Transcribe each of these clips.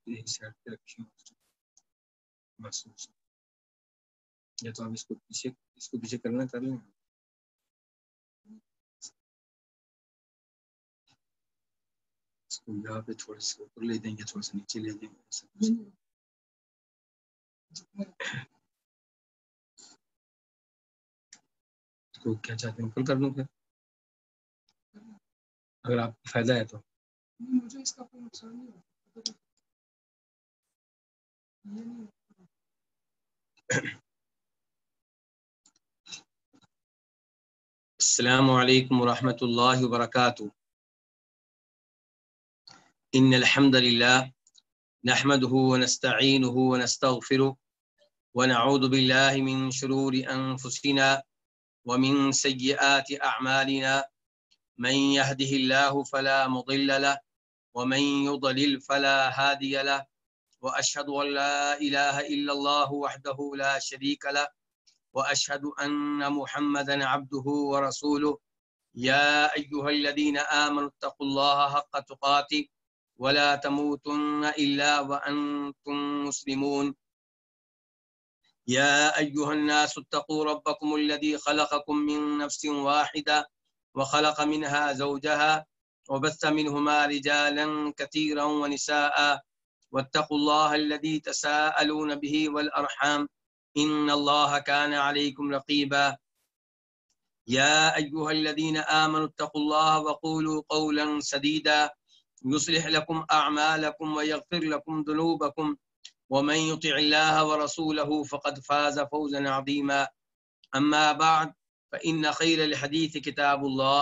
یہی سائڈ پہ رکھی ہوں محسوس، یا تو ہم اس کو پیچھے کرنا کر لیں، اس کو یہاں پہ تھوڑا سا اوپر لے دیں گے، تھوڑا سا نیچے لے دیں گے، ایسا کچھ۔ اس کو کیا چاہتے ہیں اوپر کر دوں پھر، اگر آپ کو فائدہ ہے تو؟ مجھے اس کا کوئی نقصان نہیں ہوتا۔ السلام علیکم ورحمۃ اللہ وبرکاتہ۔ ان الحمد للہ نحمده ونستعینه ونستغفره ونعوذ باللہ من شرور انفسنا ومن سیئات اعمالنا، من يهده الله فلا مضل له ومن يضلل فلا هادي له، واشهد ان لا اله الا الله وحده لا شريك له، واشهد ان محمدا عبده ورسوله، يا ايها الذين امنوا اتقوا الله حق تقاته ولا تموتن الا وانتم مسلمون، يا ايها الناس اتقوا ربكم الذي خلقكم من نفس واحده وخلق منها زوجها وبث منهما رجالا كثيرا ونساء، واتقوا الله الذي تساءلون به والارحام ان الله كان عليكم رقيبا، يا ايها الذين امنوا اتقوا الله وقولوا قولا سديدا يصلح لكم اعمالكم ويغفر لكم ذنوبكم، ومن يطع الله ورسوله فقد فاز فوزا عظيما، اما بعد فان خير الحديث كتاب الله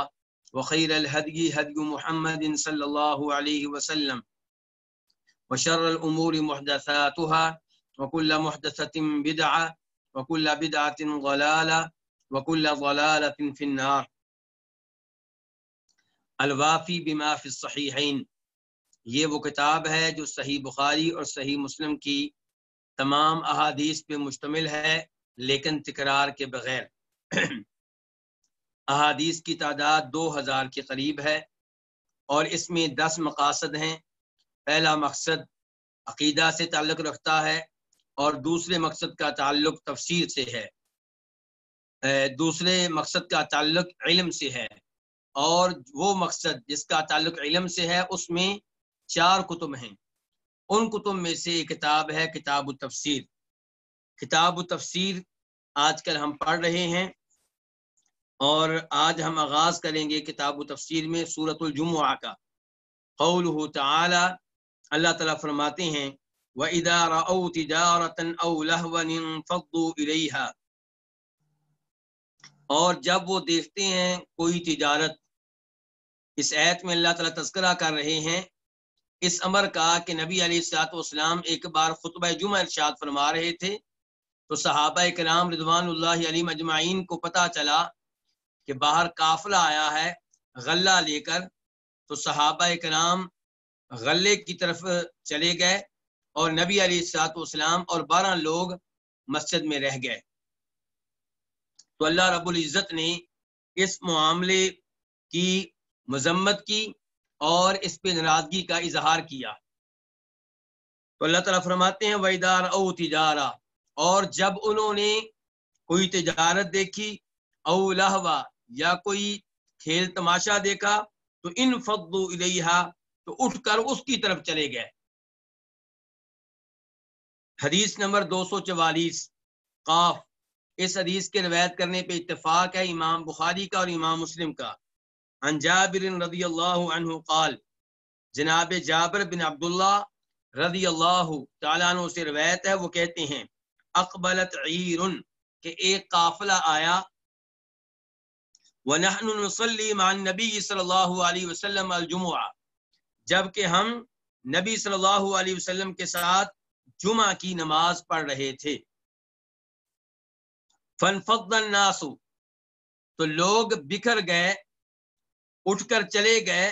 وخير الهدي هدي محمد صلى الله عليه وسلم، وشر الامور محدثاتها وكل محدثة بدعة وكل بدعة ضلالة وكل ضلالة في النار۔ الوافی بما فی الصحیحین، یہ وہ کتاب ہے جو صحیح بخاری اور صحیح مسلم کی تمام احادیث پہ مشتمل ہے، لیکن تکرار کے بغیر۔ احادیث کی تعداد 2000 کے قریب ہے، اور اس میں 10 مقاصد ہیں۔ پہلا مقصد عقیدہ سے تعلق رکھتا ہے، اور دوسرے مقصد کا تعلق تفسیر سے ہے، دوسرے مقصد کا تعلق علم سے ہے، اور وہ مقصد جس کا تعلق علم سے ہے اس میں 4 کتب ہیں۔ ان کتب میں سے ایک کتاب ہے کتاب التفسیر۔ کتاب التفسیر آج کل ہم پڑھ رہے ہیں، اور آج ہم آغاز کریں گے کتاب التفسیر میں سورۃ الجمعہ کا۔ قولہ تعالی، اللہ تعالیٰ فرماتے ہیں وَإِذَا رَأَوْا تِجَارَةً أَوْ لَهْوًا انفَضُّوا إِلَيْهَا، اور جب وہ دیکھتے ہیں کوئی تجارت۔ اس آیت میں اللہ تعالیٰ تذکرہ کر رہے ہیں اس امر کا کہ نبی علیہ الصلوۃ والسلام ایک بار خطبہ جمعہ ارشاد فرما رہے تھے، تو صحابہ کرام رضوان اللہ علیہم اجمعین کو پتہ چلا کہ باہر قافلہ آیا ہے غلہ لے کر، تو صحابہ کرام غلے کی طرف چلے گئے، اور نبی علیہ الصلوۃ والسلام اور 12 لوگ مسجد میں رہ گئے۔ تو اللہ رب العزت نے اس معاملے کی مذمت کی اور اس پہ ناراضگی کا اظہار کیا۔ تو اللہ تعالیٰ فرماتے ہیں وَإِذَا رَأَوْا تِجَارَةً، اور جب انہوں نے کوئی تجارت دیکھی، او لہوا، یا کوئی کھیل تماشا دیکھا، تو انفضوا الیہا، تو اٹھ کر اس کی طرف چلے گئے۔ حدیث نمبر 244 قاف، اس حدیث کے روایت کرنے پہ اتفاق ہے امام بخاری کا اور امام مسلم کا۔ عن جابر رضی اللہ عنہ قال، جناب جابر بن عبداللہ رضی اللہ تعالیٰ عنہ سے روایت ہے، وہ کہتے ہیں اقبلت عیر، کہ ایک قافلہ آیا، ونحن نصلی مع النبی صلی اللہ علیہ وسلم الجمعہ، جبکہ ہم نبی صلی اللہ علیہ وسلم کے ساتھ جمعہ کی نماز پڑھ رہے تھے۔ فانفض الناس، تو لوگ بکھر گئے، اٹھ کر چلے گئے،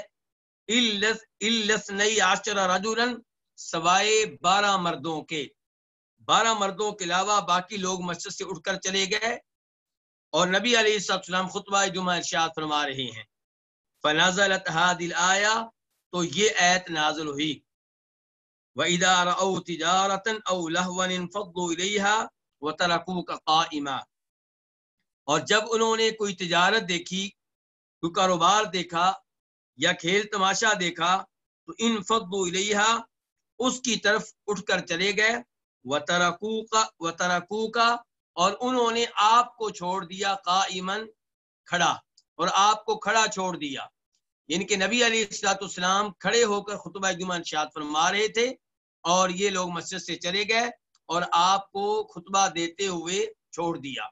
الا 12 رجلا، سوائے 12 مردوں کے، 12 مردوں کے علاوہ باقی لوگ مسجد سے اٹھ کر چلے گئے، اور نبی علیہ السلام خطبہ جمعہ ارشاد فرما رہے ہیں۔ فنزلت هذه الآیہ، تو یہ آیت نازل ہوئی، وَإِذَا رَأَوْا تِجَارَةً أَوْ لَهْوًا انفَضُّوا إِلَيْهَا وَتَرَكُوكَ قَائِمًا، اور جب انہوں نے کوئی تجارت دیکھی، کوئی کاروبار دیکھا یا کھیل تماشا دیکھا تو انفضوا الیہا، اس کی طرف اٹھ کر چلے گئے، وترکوک، اور انہوں نے آپ کو چھوڑ دیا، قائما، کھڑا، اور آپ کو کھڑا چھوڑ دیا، یعنی کہ نبی علیہ السلام کھڑے ہو کر خطبہ جمعہ ارشاد فرما رہے تھے اور یہ لوگ مسجد سے چلے گئے اور آپ کو خطبہ دیتے ہوئے چھوڑ دیا۔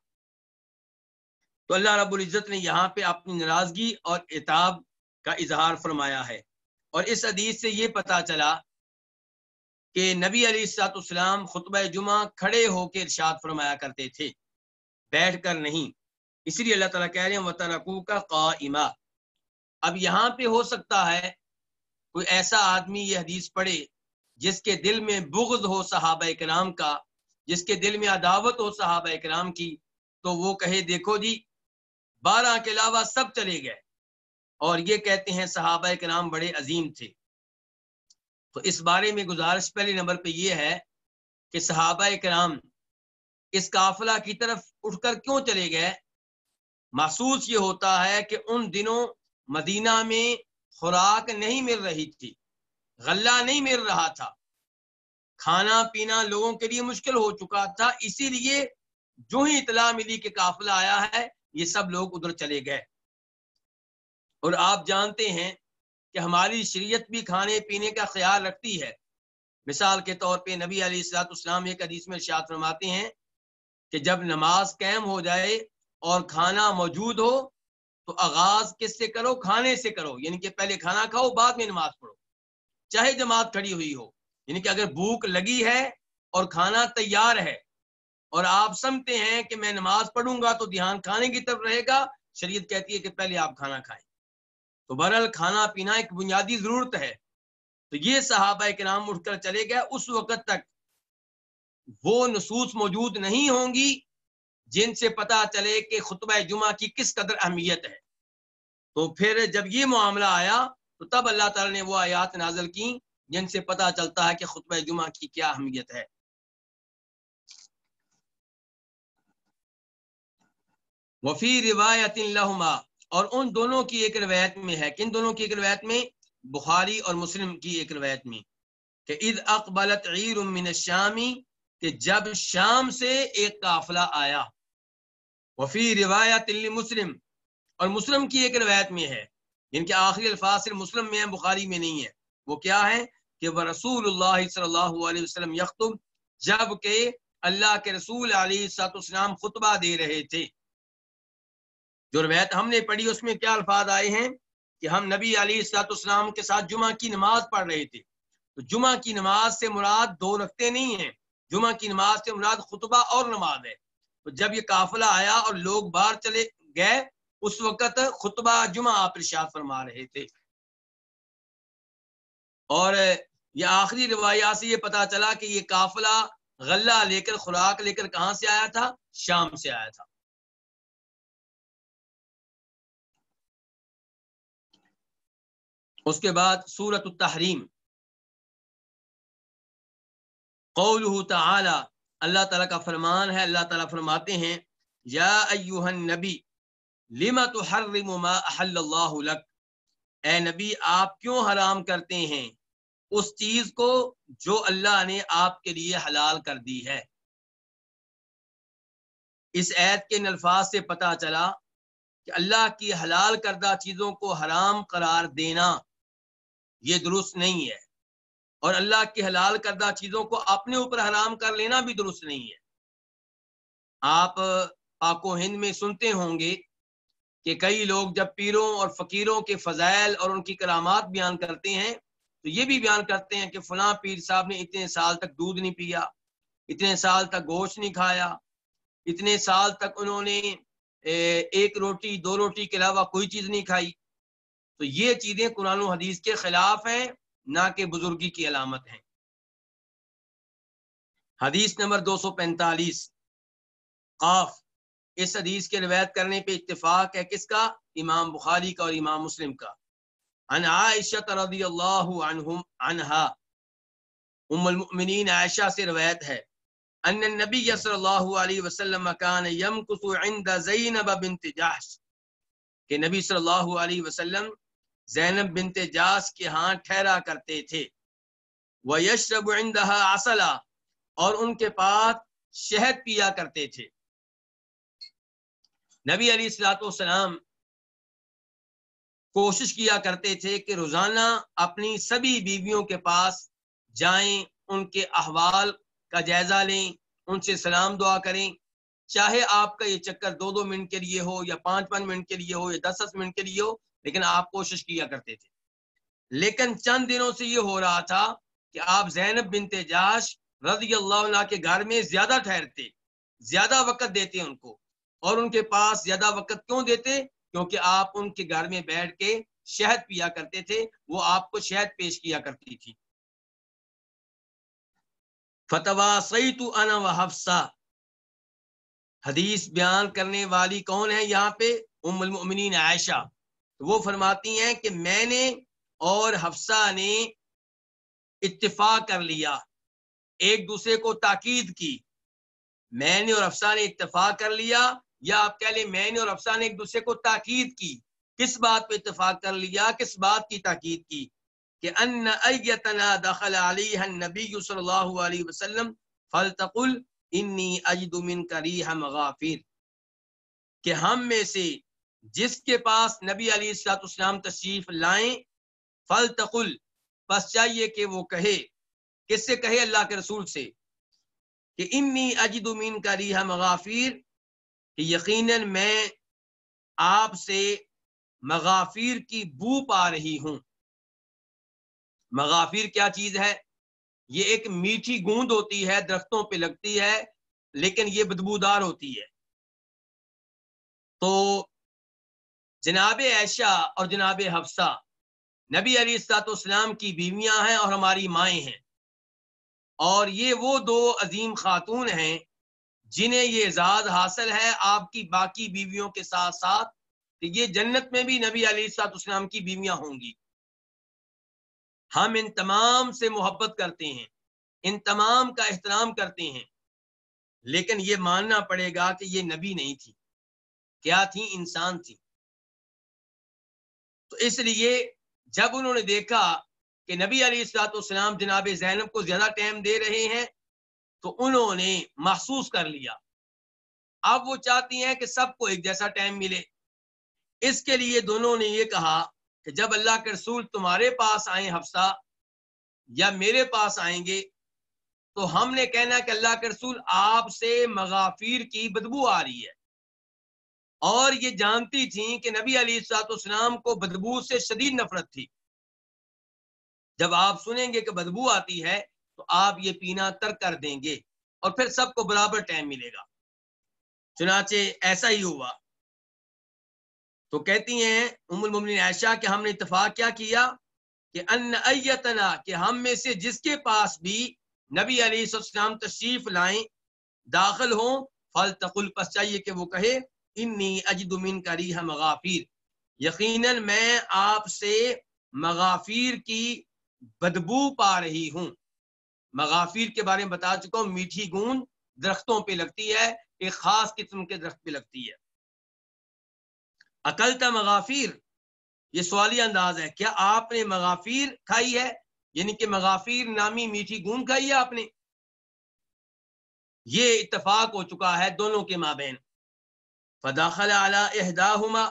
تو اللہ رب العزت نے یہاں پہ اپنی ناراضگی اور عتاب کا اظہار فرمایا ہے، اور اس حدیث سے یہ پتہ چلا کہ نبی علیہ السلام خطبہ جمعہ کھڑے ہو کے ارشاد فرمایا کرتے تھے، بیٹھ کر نہیں، اسی لیے اللہ تعالیٰ کہہ رہے ہیں وَتَرَكُوكَ قَائِمًا۔ اب یہاں پہ ہو سکتا ہے کوئی ایسا آدمی یہ حدیث پڑھے جس کے دل میں بغض ہو صحابہ کرام کا، جس کے دل میں عداوت ہو صحابہ کرام کی، تو وہ کہے دیکھو جی 12 کے علاوہ سب چلے گئے اور یہ کہتے ہیں صحابہ کرام بڑے عظیم تھے۔ تو اس بارے میں گزارش پہلے نمبر پہ یہ ہے کہ صحابہ کرام اس قافلہ کی طرف اٹھ کر کیوں چلے گئے؟ محسوس یہ ہوتا ہے کہ ان دنوں مدینہ میں خوراک نہیں مل رہی تھی، غلہ نہیں مل رہا تھا، کھانا پینا لوگوں کے لیے مشکل ہو چکا تھا، اسی لیے جو ہی اطلاع ملی کہ قافلہ آیا ہے یہ سب لوگ ادھر چلے گئے۔ اور آپ جانتے ہیں کہ ہماری شریعت بھی کھانے پینے کا خیال رکھتی ہے۔ مثال کے طور پہ نبی علیہ السلام ایک حدیث میں ارشاد فرماتے ہیں کہ جب نماز قائم ہو جائے اور کھانا موجود ہو تو آغاز کس سے کرو؟ کھانے سے کرو، یعنی کہ پہلے کھانا کھاؤ بعد میں نماز پڑھو، چاہے جماعت کھڑی ہوئی ہو۔ یعنی کہ اگر بھوک لگی ہے اور کھانا تیار ہے اور آپ سمجھتے ہیں کہ میں نماز پڑھوں گا تو دھیان کھانے کی طرف رہے گا، شریعت کہتی ہے کہ پہلے آپ کھانا کھائیں۔ تو بہرحال کھانا پینا ایک بنیادی ضرورت ہے۔ تو یہ صحابہ کرام اٹھ کر چلے گئے، اس وقت تک وہ نصوص موجود نہیں ہوں گی جن سے پتہ چلے کہ خطبہ جمعہ کی کس قدر اہمیت ہے۔ تو پھر جب یہ معاملہ آیا تو تب اللہ تعالیٰ نے وہ آیات نازل کی جن سے پتہ چلتا ہے کہ خطبہ جمعہ کی کیا اہمیت ہے۔ وفی روایت لہما، اور ان دونوں کی ایک روایت میں ہے، کن دونوں کی ایک روایت میں؟ بخاری اور مسلم کی ایک روایت میں، کہ اذ اقبلت عیر من الشام، کہ جب شام سے ایک قافلہ آیا۔ وفی روایت لمسلم، اور مسلم کی ایک روایت میں ہے، جن کے آخری الفاظ صرف مسلم میں ہیں، بخاری میں نہیں ہے، وہ کیا ہے کہ وہ رسول اللہ صلی اللہ علیہ وسلم یخطب، جب کہ اللہ کے رسول علیہ السلام خطبہ دے رہے تھے۔ جو روایت ہم نے پڑھی اس میں کیا الفاظ آئے ہیں کہ ہم نبی علیہ السلام کے ساتھ جمعہ کی نماز پڑھ رہے تھے۔ تو جمعہ کی نماز سے مراد 2 رکعتیں نہیں ہیں، جمعہ کی نماز سے مراد خطبہ اور نماز ہے۔ تو جب یہ قافلہ آیا اور لوگ باہر چلے گئے اس وقت خطبہ جمعہ آپ ارشاد فرما رہے تھے۔ اور یہ آخری روایات سے یہ پتا چلا کہ یہ قافلہ غلہ لے کر، خوراک لے کر کہاں سے آیا تھا؟ شام سے آیا تھا۔ اس کے بعد سورۃ التحریم، قولہ تعالی، اللہ تعالیٰ کا فرمان ہے، اللہ تعالیٰ فرماتے ہیں یا ایھا النبی لم تحرم ما احل اللہ لک، اے نبی آپ کیوں حرام کرتے ہیں اس چیز کو جو اللہ نے آپ کے لیے حلال کر دی ہے۔ اس آیت کے الفاظ سے پتہ چلا کہ اللہ کی حلال کردہ چیزوں کو حرام قرار دینا یہ درست نہیں ہے، اور اللہ کی حلال کردہ چیزوں کو اپنے اوپر حرام کر لینا بھی درست نہیں ہے۔ آپ پاک و ہند میں سنتے ہوں گے کہ کئی لوگ جب پیروں اور فقیروں کے فضائل اور ان کی کرامات بیان کرتے ہیں تو یہ بھی بیان کرتے ہیں کہ فلاں پیر صاحب نے اتنے سال تک دودھ نہیں پیا، اتنے سال تک گوشت نہیں کھایا، اتنے سال تک انہوں نے 1 روٹی 2 روٹی کے علاوہ کوئی چیز نہیں کھائی۔ تو یہ چیزیں قرآن و حدیث کے خلاف ہیں، نہ کہ بزرگی کی علامت ہیں۔ حدیث نمبر 245 قاف، اس حدیث کے روایت کرنے پہ اتفاق ہے کس کا؟ امام بخاری کا اور امام مسلم کا۔ عن عائشہ رضی اللہ عنہا، ام المؤمنین عائشہ سے روایت ہے ان النبی صلی اللہ علیہ وسلم کان یمکث عند زینب بنت جحش کہ نبی صلی اللہ علیہ وسلم زینب بنت جحش کے ہاں ٹھہرا کرتے تھے ویشرب عندها عسلا اور ان کے پاس شہد پیا کرتے تھے. نبی علیہ الصلوۃ والسلام کوشش کیا کرتے تھے کہ روزانہ اپنی سبھی بیویوں کے پاس جائیں، ان کے احوال کا جائزہ لیں، ان سے سلام دعا کریں، چاہے آپ کا یہ چکر 2 منٹ کے لیے ہو یا 5 منٹ کے لیے ہو یا 10 منٹ کے لیے ہو، لیکن آپ کوشش کیا کرتے تھے. لیکن چند دنوں سے یہ ہو رہا تھا کہ آپ زینب بنت جحش رضی اللہ عنہ کے گھر میں زیادہ ٹھہرتے، زیادہ وقت دیتے ان کو، اور ان کے پاس زیادہ وقت کیوں دیتے؟ کیونکہ آپ ان کے گھر میں بیٹھ کے شہد پیا کرتے تھے، وہ آپ کو شہد پیش کیا کرتی تھی. فتواصیت انا وحفصہ، حدیث بیان کرنے والی کون ہے یہاں پہ؟ ام المؤمنین عائشہ. وہ فرماتی ہیں کہ میں نے اور حفصہ نے اتفاق کر لیا، ایک دوسرے کو تاکید کی. میں نے اور حفصہ نے اتفاق کر لیا، یا آپ کہہ لیں میں نے اور حفصہ نے ایک دوسرے کو تاکید کی. کس بات پہ اتفاق کر لیا؟ کس بات کی تاکید کی؟ کہ ان ایتنا دخل علیہ النبی صلی اللہ علیہ وسلم فلتقل انی اجد منک ریح مغافیر، کہ ہم میں سے جس کے پاس نبی علیہ الصلوۃ والسلام تشریف لائیں، فلتقل، بس چاہیے کہ وہ کہے. کس سے کہے؟ اللہ کے رسول سے، کہ انی اجد منک ریح مغافیر، کہ یقیناً میں آپ سے مغافیر کی بو پا رہی ہوں. مغافیر کیا چیز ہے؟ یہ ایک میٹھی گوند ہوتی ہے، درختوں پہ لگتی ہے، لیکن یہ بدبودار ہوتی ہے. تو جناب عائشہ اور جناب حفصہ نبی علیہ الصلوۃ والسلام کی بیویاں ہیں اور ہماری مائیں ہیں، اور یہ وہ 2 عظیم خاتون ہیں جنہیں یہ اعزاز حاصل ہے آپ کی باقی بیویوں کے ساتھ ساتھ کہ یہ جنت میں بھی نبی علیہ الصلوۃ والسلام کی بیویاں ہوں گی. ہم ان تمام سے محبت کرتے ہیں، ان تمام کا احترام کرتے ہیں، لیکن یہ ماننا پڑے گا کہ یہ نبی نہیں تھی. کیا تھی؟ انسان تھی. تو اس لیے جب انہوں نے دیکھا کہ نبی علیہ الصلوۃ والسلام جناب زینب کو زیادہ ٹائم دے رہے ہیں، تو انہوں نے محسوس کر لیا. اب وہ چاہتی ہیں کہ سب کو ایک جیسا ٹائم ملے. اس کے لیے دونوں نے یہ کہا کہ جب اللہ کے رسول تمہارے پاس آئیں حفصہ یا میرے پاس آئیں گے، تو ہم نے کہنا کہ اللہ کے رسول آپ سے مغافیر کی بدبو آ رہی ہے. اور یہ جانتی تھیں کہ نبی علیہ الصلوۃ والسلام کو بدبو سے شدید نفرت تھی. جب آپ سنیں گے کہ بدبو آتی ہے تو آپ یہ پینا ترک کر دیں گے، اور پھر سب کو برابر ٹائم ملے گا. چنانچہ ایسا ہی ہوا. تو کہتی ہیں ام المؤمنین عائشہ کہ ہم نے اتفاق کیا کہ ان ایتنا، کہ ہم میں سے جس کے پاس بھی نبی علیہ السلام تشریف لائیں، داخل ہوں، فلتقل، پس چاہیے کہ وہ کہے انی اجد منک ریح مغافیر، یقیناً میں آپ سے مغافیر کی بدبو پا رہی ہوں. مغافیر کے بارے میں بتا چکا ہوں، میٹھی گوند درختوں پہ لگتی ہے، ایک خاص قسم کے درخت پہ لگتی ہے. اکلتا مغافیر، یہ سوالی انداز ہے، کیا آپ نے مغافیر کھائی ہے؟ یعنی کہ مغافیر نامی میٹھی گوند کھائی ہے آپ نے؟ یہ اتفاق ہو چکا ہے دونوں کے مابین. فداخل علی احداہما،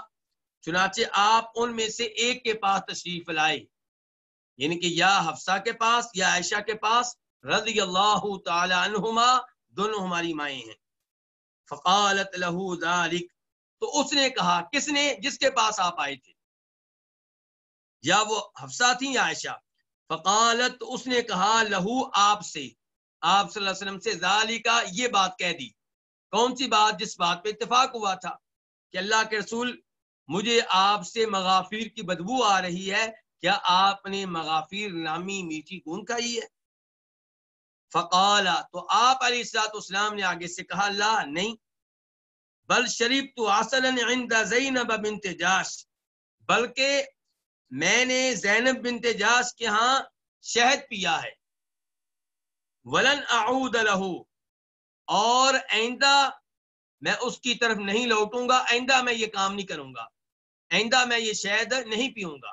چنانچہ آپ ان میں سے ایک کے پاس تشریف لائے، یعنی کہ یا حفصہ کے پاس یا عائشہ کے پاس رضی اللہ تعالی عنہما، دونوں ہماری مائیں ہیں. فقالت له ذلك، تو اس نے کہا، کس نے؟ جس کے پاس آپ آئے تھے، یا وہ حفصہ تھی یا عائشہ. فقالت، تو اس نے کہا، لہو، آپ سے، آپ صلی اللہ علیہ وسلم سے، ذالک، یہ بات کہہ دی. کون سی بات؟ جس بات پہ اتفاق ہوا تھا کہ اللہ کے رسول مجھے آپ سے مغافیر کی بدبو آ رہی ہے، کیا آپ نے مغافیر نامی میٹھی گوند کھائی ہے؟ فقال، تو آپ علیہ الصلوۃ والسلام نے آگے سے کہا، لا، نہیں، بل شربت عسلا عند زینب بنت جحش، بلکہ میں نے زینب بنت جحش کے ہاں شہد پیا ہے. ولن اعود لہ، اور آئندہ میں اس کی طرف نہیں لوٹوں گا، آئندہ میں یہ کام نہیں کروں گا، آئندہ میں یہ شہد نہیں پیوں گا۔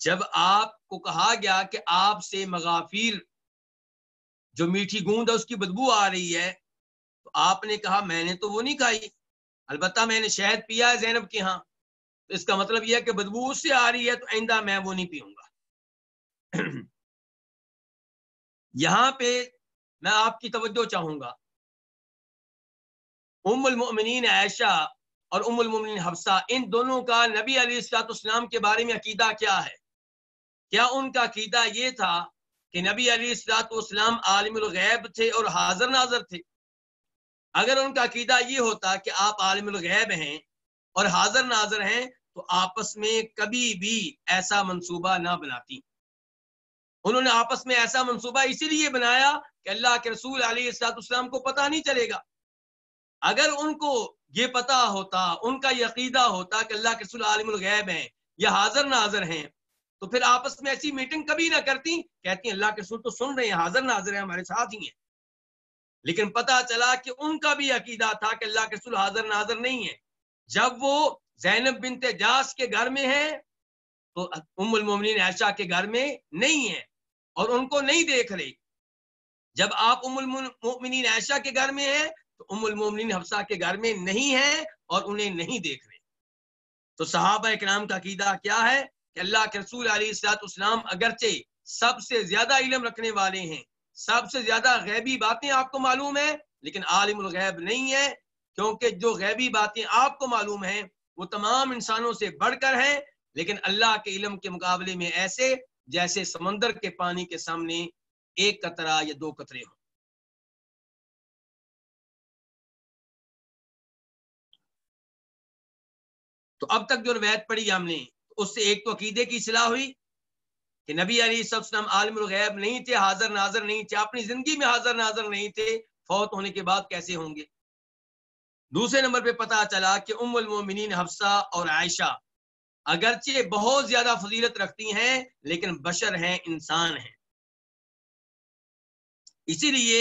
جب آپ کو کہا گیا کہ آپ سے مغافیر جو میٹھی گوند ہے اس کی بدبو آ رہی ہے، تو آپ نے کہا میں نے تو وہ نہیں کھائی، البتہ میں نے شہد پیا ہے زینب کے ہاں، تو اس کا مطلب یہ ہے کہ بدبو اس سے آ رہی ہے، تو آئندہ میں وہ نہیں پیوں گا۔ یہاں پہ میں آپ کی توجہ چاہوں گا، ام المؤمنین عائشہ اور ام المؤمنین حفصہ، ان دونوں کا نبی علیہ الصلوۃ والسلام کے بارے میں عقیدہ کیا ہے؟ کیا ان کا عقیدہ یہ تھا کہ نبی علیہ الصلوۃ والسلام عالم الغیب تھے اور حاضر ناظر تھے؟ اگر ان کا عقیدہ یہ ہوتا کہ آپ عالم الغیب ہیں اور حاضر ناظر ہیں، تو آپس میں کبھی بھی ایسا منصوبہ نہ بناتی۔ انہوں نے آپس میں ایسا منصوبہ اسی لیے بنایا کہ اللہ کے رسول علیہ الصلوۃ والسلام کو پتہ نہیں چلے گا۔ اگر ان کو یہ پتا ہوتا، ان کا یہ عقیدہ ہوتا کہ اللہ کے رسول عالم الغیب ہیں یا حاضر ناظر ہیں، تو پھر آپس میں ایسی میٹنگ کبھی نہ کرتی، کہتی ہیں اللہ کے رسول تو سن رہے ہیں، حاضر ناظر ہیں، ہمارے ساتھ ہی ہیں۔ لیکن پتا چلا کہ ان کا بھی عقیدہ تھا کہ اللہ کے رسول حاضر ناظر نہیں ہے۔ جب وہ زینب بنت جاش کے گھر میں ہیں تو ام المومنین عائشہ کے گھر میں نہیں ہیں اور ان کو نہیں دیکھ رہے۔ جب آپ ام المومنین عائشہ کے گھر میں ہیں تو ام المومنین حفصہ کے گھر میں نہیں ہیں اور انہیں نہیں دیکھ رہے۔ تو صحابہ اکرام کا عقیدہ کیا ہے کہ اللہ کے رسول علیہ الصلوۃ والسلام اگرچہ سب سے زیادہ علم رکھنے والے ہیں، سب سے زیادہ غیبی باتیں آپ کو معلوم ہیں، لیکن عالم الغیب نہیں ہے، کیونکہ جو غیبی باتیں آپ کو معلوم ہیں وہ تمام انسانوں سے بڑھ کر ہیں، لیکن اللہ کے علم کے مقابلے میں ایسے جیسے سمندر کے پانی کے سامنے ایک قطرہ یا دو قطرے ہوں۔ تو اب تک جو روایت پڑھی ہم نے، اس سے ایک تو عقیدے کی اصلاح ہوئی کہ نبی علیہ السلام عالم الغیب نہیں تھے، حاضر ناظر نہیں تھے، اپنی زندگی میں حاضر ناظر نہیں تھے، فوت ہونے کے بعد کیسے ہوں گے۔ دوسرے نمبر پہ پتا چلا کہ ام المومنین حفصہ اور عائشہ اگرچہ بہت زیادہ فضیلت رکھتی ہیں لیکن بشر ہیں، انسان ہیں، اسی لیے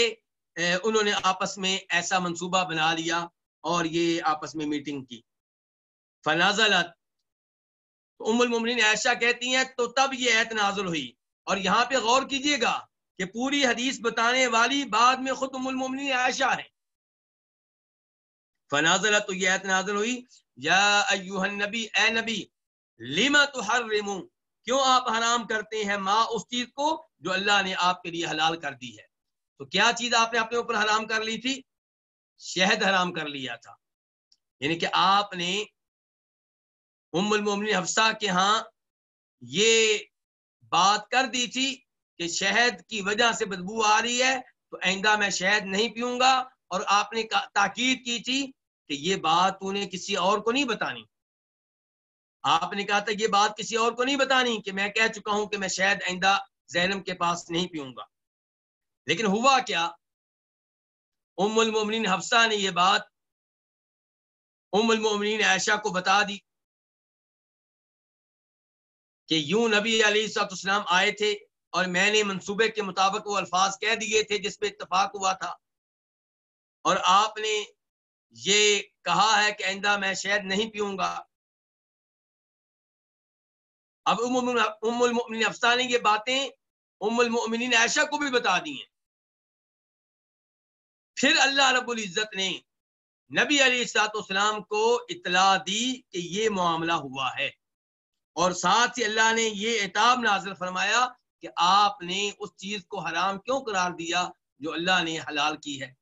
انہوں نے آپس میں ایسا منصوبہ بنا لیا اور یہ آپس میں میٹنگ کی۔ فنازلت، ام المومنین عائشہ کہتی ہیں تو تب یہ آیت نازل ہوئی، اور یہاں پہ غور کیجئے گا کہ پوری حدیث بتانے والی بعد میں خود ام المومنین عائشہ ہے۔ فنازلت، تو یہ آیت نازل ہوئی، یا ایھا النبی، اے نبی، لما تحرم، کیوں آپ حرام کرتے ہیں ما، اس چیز کو جو اللہ نے آپ کے لیے حلال کر دی ہے۔ تو کیا چیز آپ نے اپنے اوپر حرام کر لی تھی؟ شہد حرام کر لیا تھا، یعنی کہ آپ نے ام المومنین حفصہ کے ہاں یہ بات کر دی تھی کہ شہد کی وجہ سے بدبو آ رہی ہے تو آئندہ میں شہد نہیں پیوں گا، اور آپ نے تاکید کی تھی کہ یہ بات تو نے کسی اور کو نہیں بتانی۔ آپ نے کہا تھا یہ بات کسی اور کو نہیں بتانی کہ میں کہہ چکا ہوں کہ میں شہد آئندہ زینب کے پاس نہیں پیوں گا۔ لیکن ہوا کیا، ام المومنین حفصہ نے یہ بات ام المومنین عائشہ کو بتا دی کہ یوں نبی علیہ الصلوۃ والسلام آئے تھے اور میں نے منصوبے کے مطابق وہ الفاظ کہہ دیے تھے جس پہ اتفاق ہوا تھا، اور آپ نے یہ کہا ہے کہ آئندہ میں شہد نہیں پیوں گا۔ اب ام المؤمنین حفصہ نے یہ باتیں ام المؤمنین عائشہ کو بھی بتا دی ہیں۔ پھر اللہ رب العزت نے نبی علیہ الصلوۃ والسلام کو اطلاع دی کہ یہ معاملہ ہوا ہے، اور ساتھ ہی اللہ نے یہ عتاب نازل فرمایا کہ آپ نے اس چیز کو حرام کیوں قرار دیا جو اللہ نے حلال کی ہے۔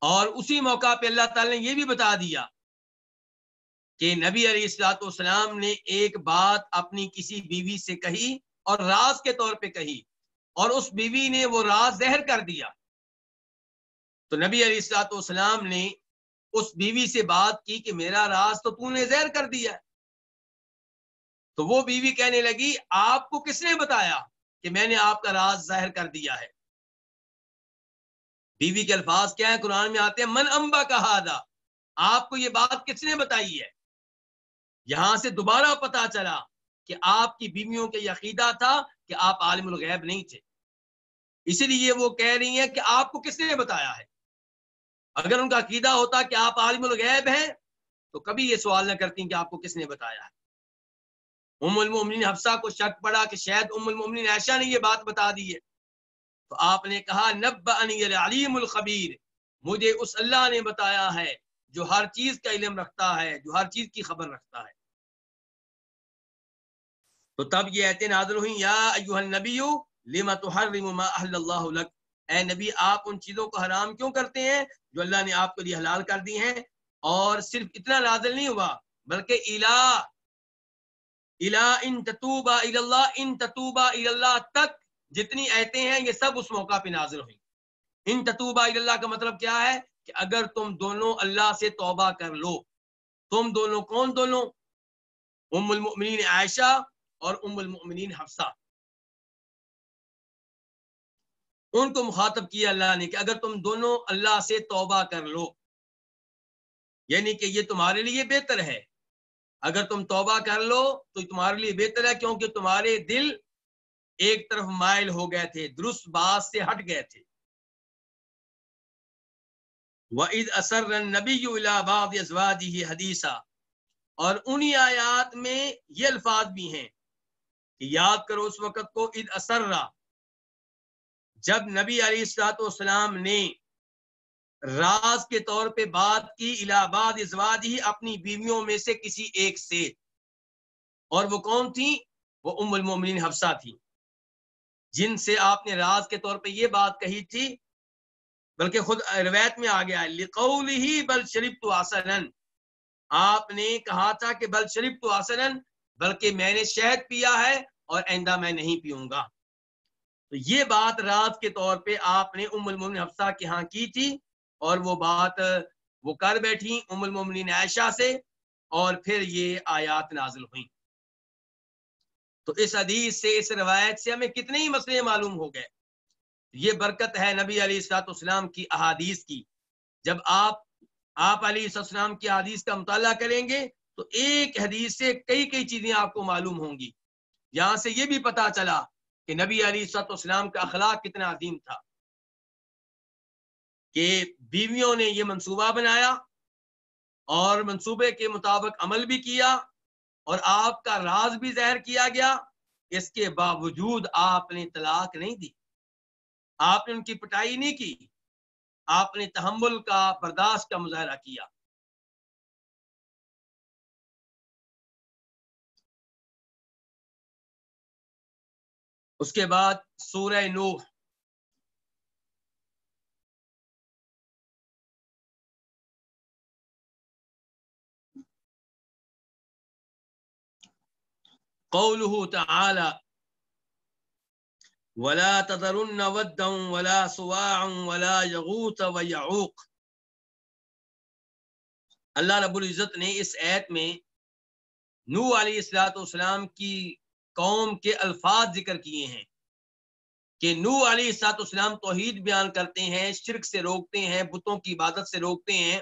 اور اسی موقع پہ اللہ تعالی نے یہ بھی بتا دیا کہ نبی علیہ الصلوۃ والسلام نے ایک بات اپنی کسی بیوی سے کہی اور راز کے طور پہ کہی، اور اس بیوی نے وہ راز زہر کر دیا۔ تو نبی علیہ الصلوۃ والسلام نے اس بیوی سے بات کی کہ میرا راز تو نے زہر کر دیا۔ تو وہ بیوی کہنے لگی آپ کو کس نے بتایا کہ میں نے آپ کا راز ظاہر کر دیا ہے؟ بیوی کے الفاظ کیا ہیں قرآن میں آتے ہیں، من انبا کا ہذا، آپ کو یہ بات کس نے بتائی ہے؟ یہاں سے دوبارہ پتا چلا کہ آپ کی بیویوں کا یہ عقیدہ تھا کہ آپ عالم الغیب نہیں تھے، اسی لیے وہ کہہ رہی ہیں کہ آپ کو کس نے بتایا ہے۔ اگر ان کا عقیدہ ہوتا کہ آپ عالم الغیب ہیں تو کبھی یہ سوال نہ کرتی کہ آپ کو کس نے بتایا ہے۔ ام المومنین حفصہ کو شک پڑا کہ شاید ام المومنین عائشہ نے یہ بات بتا دی ہے، تو آپ نے کہا نبأنی العلیم الخبیر، مجھے اس اللہ نے بتایا ہے جو ہر چیز کا علم رکھتا ہے، جو ہر چیز کی خبر رکھتا ہے۔ تو تب یہ آیتیں نازل ہوئی، یا ایھا النبی لم تحرم ما احل اللہ لک، اے نبی آپ ان چیزوں کو حرام کیوں کرتے ہیں جو اللہ نے آپ کے لیے حلال کر دی ہیں۔ اور صرف اتنا نازل نہیں ہوا بلکہ الا ان تتوبا الی اللہ، ان تتوبا الی اللہ تک جتنی آیتیں ہیں یہ سب اس موقع پہ نازل ہوئی۔ ان تتوبا الی اللہ کا مطلب کیا ہے کہ اگر تم دونوں اللہ سے توبہ کر لو۔ تم دونوں کون دونوں؟ ام المؤمنین عائشہ اور ام المؤمنین حفصہ، ان کو مخاطب کیا اللہ نے کہ اگر تم دونوں اللہ سے توبہ کر لو، یعنی کہ یہ تمہارے لیے بہتر ہے۔ اگر تم توبہ کر لو تو تمہارے لیے بہتر ہے، کیونکہ تمہارے دل ایک طرف مائل ہو گئے تھے، درست بات سے ہٹ گئے تھے۔ وَإِذْ أَسَرَّ النَّبِيُّ إِلَىٰ بَعْضِ أَزْوَاجِهِ حَدِيثًا، اور انہی آیات میں یہ الفاظ بھی ہیں کہ یاد کرو اس وقت کو، اذ اسرا، جب نبی علیہ الصلوۃ والسلام نے راز کے طور پہ بات کی الی بعض ازواجہ، اپنی بیویوں میں سے کسی ایک سے، اور وہ کون تھی؟ وہ ام المومنین حفصہ تھی، جن سے آپ نے راز کے طور پہ یہ بات کہی تھی، بلکہ خود روایت میں آ گیا لقولہ بل شربت عسلا، آپ نے کہا تھا کہ بل شربت عسلا، بلکہ میں نے شہد پیا ہے اور آئندہ میں نہیں پیوں گا۔ تو یہ بات راز کے طور پہ آپ نے ام المومنین حفصہ کے ہاں کی تھی، اور وہ بات وہ کر بیٹھی ام المومنین عائشہ سے، اور پھر یہ آیات نازل ہوئیں۔ تو اس حدیث سے، اس روایت سے ہمیں کتنے ہی مسئلے معلوم ہو گئے۔ یہ برکت ہے نبی علیہ الصلوۃ والسلام کی احادیث کی۔ جب آپ علیہ السلام کی حدیث کا مطالعہ کریں گے تو ایک حدیث سے کئی چیزیں آپ کو معلوم ہوں گی۔ یہاں سے یہ بھی پتا چلا کہ نبی علیہ الصلوۃ والسلام کا اخلاق کتنا عظیم تھا، کہ بیویوں نے یہ منصوبہ بنایا اور منصوبے کے مطابق عمل بھی کیا، اور آپ کا راز بھی ظاہر کیا گیا، اس کے باوجود آپ نے طلاق نہیں دی، آپ نے ان کی پٹائی نہیں کی، آپ نے تحمل کا، برداشت کا مظاہرہ کیا۔ اس کے بعد سورہ نوح، قوله تعالی ولا تذرن ودا ولا سواعا ولا یغوث ویعوق، اللہ رب العزت نے اس آیت میں نوح علیہ الصلوۃ والسلام کی قوم کے الفاظ ذکر کیے ہیں کہ نوح علیہ الصلوۃ والسلام توحید بیان کرتے ہیں، شرک سے روکتے ہیں، بتوں کی عبادت سے روکتے ہیں،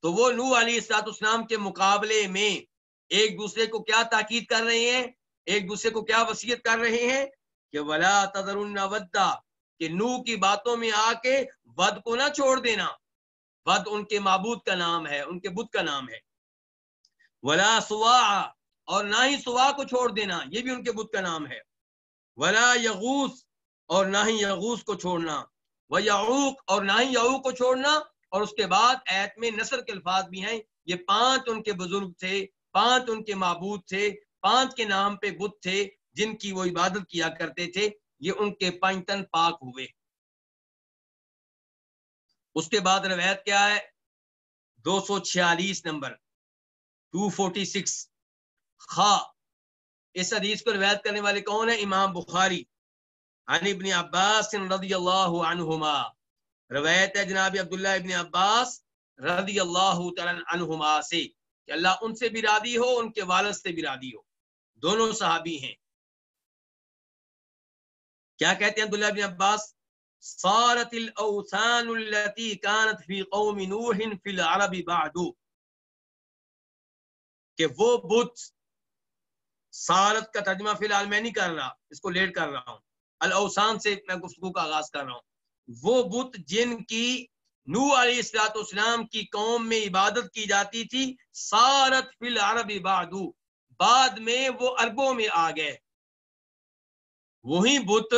تو وہ نوح علیہ الصلوۃ والسلام کے مقابلے میں ایک دوسرے کو کیا تاکید کر رہے ہیں، ایک دوسرے کو کیا وصیت کر رہے ہیں کہ ولا تذرن ودا، کہ نوح کی باتوں میں آ کے ود کو نہ چھوڑ دینا۔ ود ان کے معبود کا نام ہے، ان کے بت کا نام ہے۔ ولا سواع، اور نہ ہی سوا کو چھوڑ دینا، یہ بھی ان کے بت کا نام ہے۔ ولا یغوث، اور نہ ہی یغوث کو چھوڑنا، ویعوق، اور نہ ہی یعوق کو چھوڑنا۔ اور اس کے بعد آیت میں نصر کے الفاظ بھی ہیں، یہ 5 ان کے بزرگ تھے، 5 ان کے معبود تھے، 5 کے نام پہ بت تھے جن کی وہ عبادت کیا کرتے تھے، یہ ان کے 5 تن پاک ہوئے۔ اس کے بعد روایت کیا ہے؟ 246 نمبر 246 خا، اس حدیث کو روایت کرنے والے کون ہیں؟ امام بخاری۔ عن ابن عباس رضی اللہ عنہما، روایت ہے جناب عبداللہ ابن عباس رضی اللہ تعالی عنہما سے کہ اللہ ان سے بھی راضی ہو، ان کے والد سے بھی راضی ہو، دونوں صحابی ہیں۔ کیا کہتے ہیں عبداللہ ابن عباس؟ صارت الاوثان التي كانت في قوم نوح في العرب بعد، کہ وہ بت سارت کا ترجمہ فی الحال میں نہیں کر رہا، اس کو لیٹ کر رہا ہوں، الاوثان سے میں گفتگو کا آغاز کر رہا ہوں۔ وہ بت جن کی نوح علیہ السلام کی قوم میں عبادت کی جاتی تھی، سارت فی العرب بعدو، بعد میں وہ عربوں میں آ گئے۔ وہی بت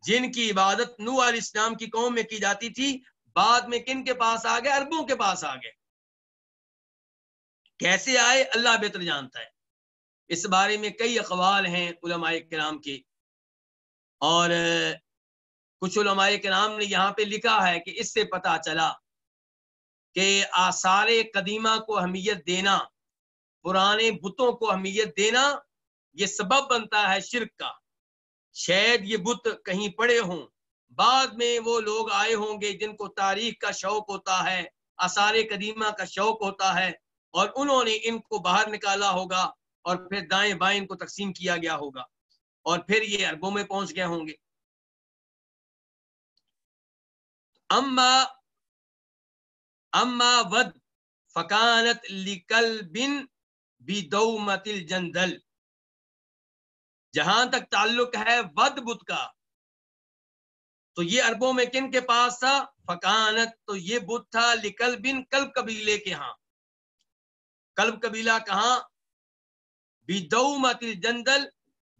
جن کی عبادت نوح علیہ السلام کی قوم میں کی جاتی تھی، بعد میں کن کے پاس آ گئے؟ عربوں کے پاس آ گئے۔ کیسے آئے اللہ بہتر جانتا ہے، اس بارے میں کئی اقوال ہیں علماء کرام کے، اور کچھ علماء کرام نے یہاں پہ لکھا ہے کہ اس سے پتہ چلا کہ آثار قدیمہ کو اہمیت دینا، پرانے بتوں کو اہمیت دینا، یہ سبب بنتا ہے شرک کا۔ شاید یہ بت کہیں پڑے ہوں، بعد میں وہ لوگ آئے ہوں گے جن کو تاریخ کا شوق ہوتا ہے، آثار قدیمہ کا شوق ہوتا ہے، اور انہوں نے ان کو باہر نکالا ہوگا، اور پھر دائیں بائیں ان کو تقسیم کیا گیا ہوگا، اور پھر یہ عربوں میں پہنچ گئے ہوں گے۔ اما ود فکانت لکلب بدومۃ الجندل، جہاں تک تعلق ہے ود بت کا، تو یہ عربوں میں کن کے پاس تھا؟ فکانت، تو یہ بت تھا لکلب، کلب قبیلے کے ہاں۔ کلب قبیلہ کہاں؟ بدومۃ الجندل،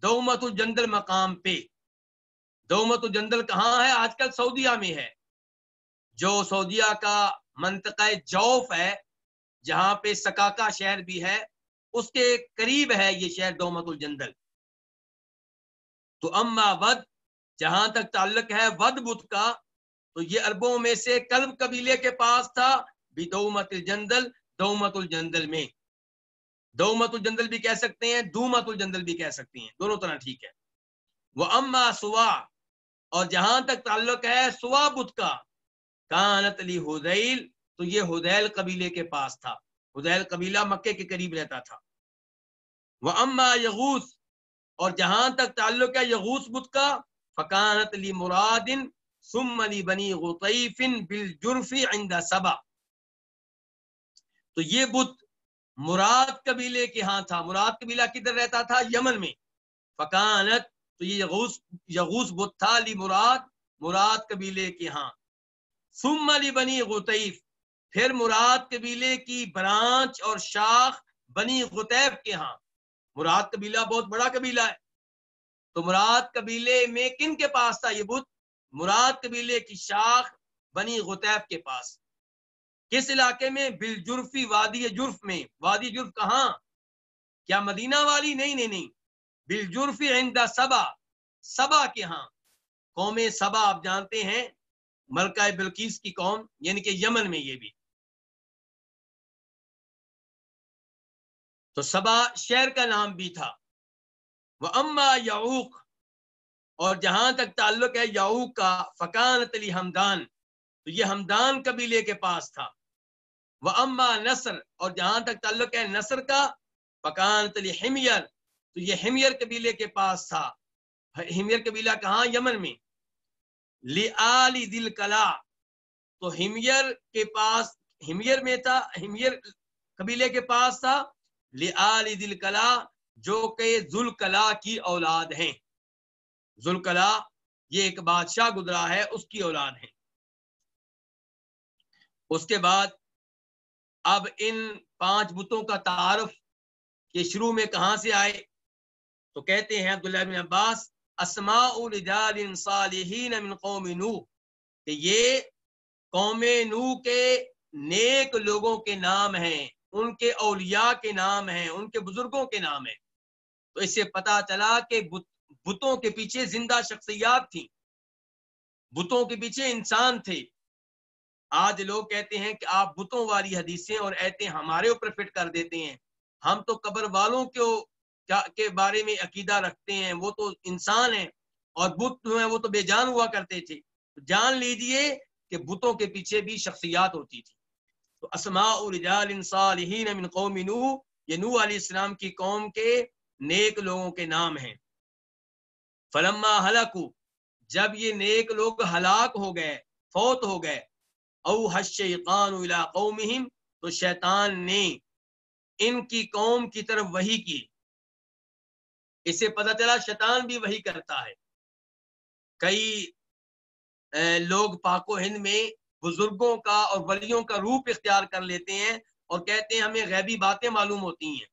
دومۃ الجندل مقام پہ۔ دومۃ الجندل کہاں ہے؟ آج کل سعودیہ میں ہے، جو سعودیہ کا منطقہ جوف ہے، جہاں پہ سکاکا شہر بھی ہے، اس کے قریب ہے یہ شہر دومۃ الجندل۔ تو اما ود، جہاں تک تعلق ہے ود بت کا، تو یہ عربوں میں سے کلب قبیلے کے پاس تھا، بدومۃ الجندل، دومۃ الجندل میں۔ دومۃ الجندل بھی کہہ سکتے ہیں، دومۃ الجندل بھی کہہ سکتے ہیں، دونوں طرح ٹھیک ہے۔ وہ اما سوا، اور جہاں تک تعلق ہے سوا بت کا، کانت لی ہذیل، تو یہ ہذیل قبیلے کے پاس تھا۔ ہذیل قبیلہ مکے کے قریب رہتا تھا۔ وہ اما یغوث، اور جہاں تک تعلق ہے یغوث بت کا، فکانت لی مراد ثم لی بنی غطیف بالجرف عند سبا، تو یہ بت مراد قبیلے کے ہاں تھا۔ مراد قبیلہ کدھر رہتا تھا؟ یمن میں۔ فکانت، تو یہ یغوث بت تھا لی مراد، مراد قبیلے کے ہاں۔ ثم لی بنی غطیف، پھر مراد قبیلے کی برانچ اور شاخ بنی غطیف کے ہاں۔ مراد قبیلہ بہت بڑا قبیلہ ہے، تو مراد قبیلے میں کن کے پاس تھا یہ بت؟ مراد قبیلے کی شاخ بنی غطیف کے پاس۔ کس علاقے میں؟ بالجرفی، وادی جرف میں۔ وادی جرف کہاں؟ کیا مدینہ والی؟ نہیں، بالجرفی عند سبا، سبا کے ہاں۔ قوم سبا آپ جانتے ہیں، ملکہ بلقیس کی قوم، یعنی کہ یمن میں یہ بھی۔ تو سبا شہر کا نام بھی تھا۔ وہ اما یعوق، اور جہاں تک تعلق ہے یعوق کا، فکانت لی ہمدان، تو یہ ہمدان قبیلے کے پاس تھا۔ وہ اما نصر، اور جہاں تک تعلق ہے نصر کا، فکانت لی حمیر، تو یہ حمیر قبیلے کے پاس تھا۔ حمیر قبیلہ کہاں؟ یمن میں۔ لآل ذی القلاع، تو حمیر کے پاس، حمیر میں تھا، حمیر قبیلے کے پاس تھا، لآل ذی القلاع، جو کہ ذوالقلاع کی اولاد ہیں۔ ذوالقلاع یہ ایک بادشاہ گزرا ہے، اس کی اولاد ہیں۔ اس کے بعد اب ان 5 بتوں کا تعارف کہ شروع میں کہاں سے آئے، تو کہتے ہیں عبداللہ بن عباس، اسماء رجال صالحین من قوم نوح، کہ یہ قوم نوح کے نیک لوگوں کے نام ہیں، ان کے اولیاء کے نام ہیں، ان کے بزرگوں کے نام ہیں۔ تو اس سے پتا چلا کہ بتوں کے پیچھے زندہ شخصیات تھیں، بتوں کے پیچھے انسان تھے۔ آج لوگ کہتے ہیں کہ آپ بتوں والی حدیثیں اور ایتیں ہمارے اوپر فٹ کر دیتے ہیں، ہم تو قبر والوں کے بارے میں عقیدہ رکھتے ہیں، وہ تو انسان ہیں، اور بت جو ہیں وہ تو بے جان ہوا کرتے تھے۔ جان لیجئے کہ بتوں کے پیچھے بھی شخصیات ہوتی تھی۔ تو اسماء رجال صالحین من قوم نوح، یہ نوح علیہ السلام کی قوم کے نیک لوگوں کے نام ہیں۔ فلما ہلاکو، جب یہ نیک لوگ ہلاک ہو گئے، فوت ہو گئے، اوحى الشیطان الی قومہم، تو شیطان نے ان کی قوم کی طرف وحی کی، اس سے پتہ چلا شیطان بھی وہی کرتا ہے. کئی لوگ پاک و ہند میں بزرگوں کا اور ولیوں کا روپ اختیار کر لیتے ہیں اور کہتے ہیں ہمیں غیبی باتیں معلوم ہوتی ہیں.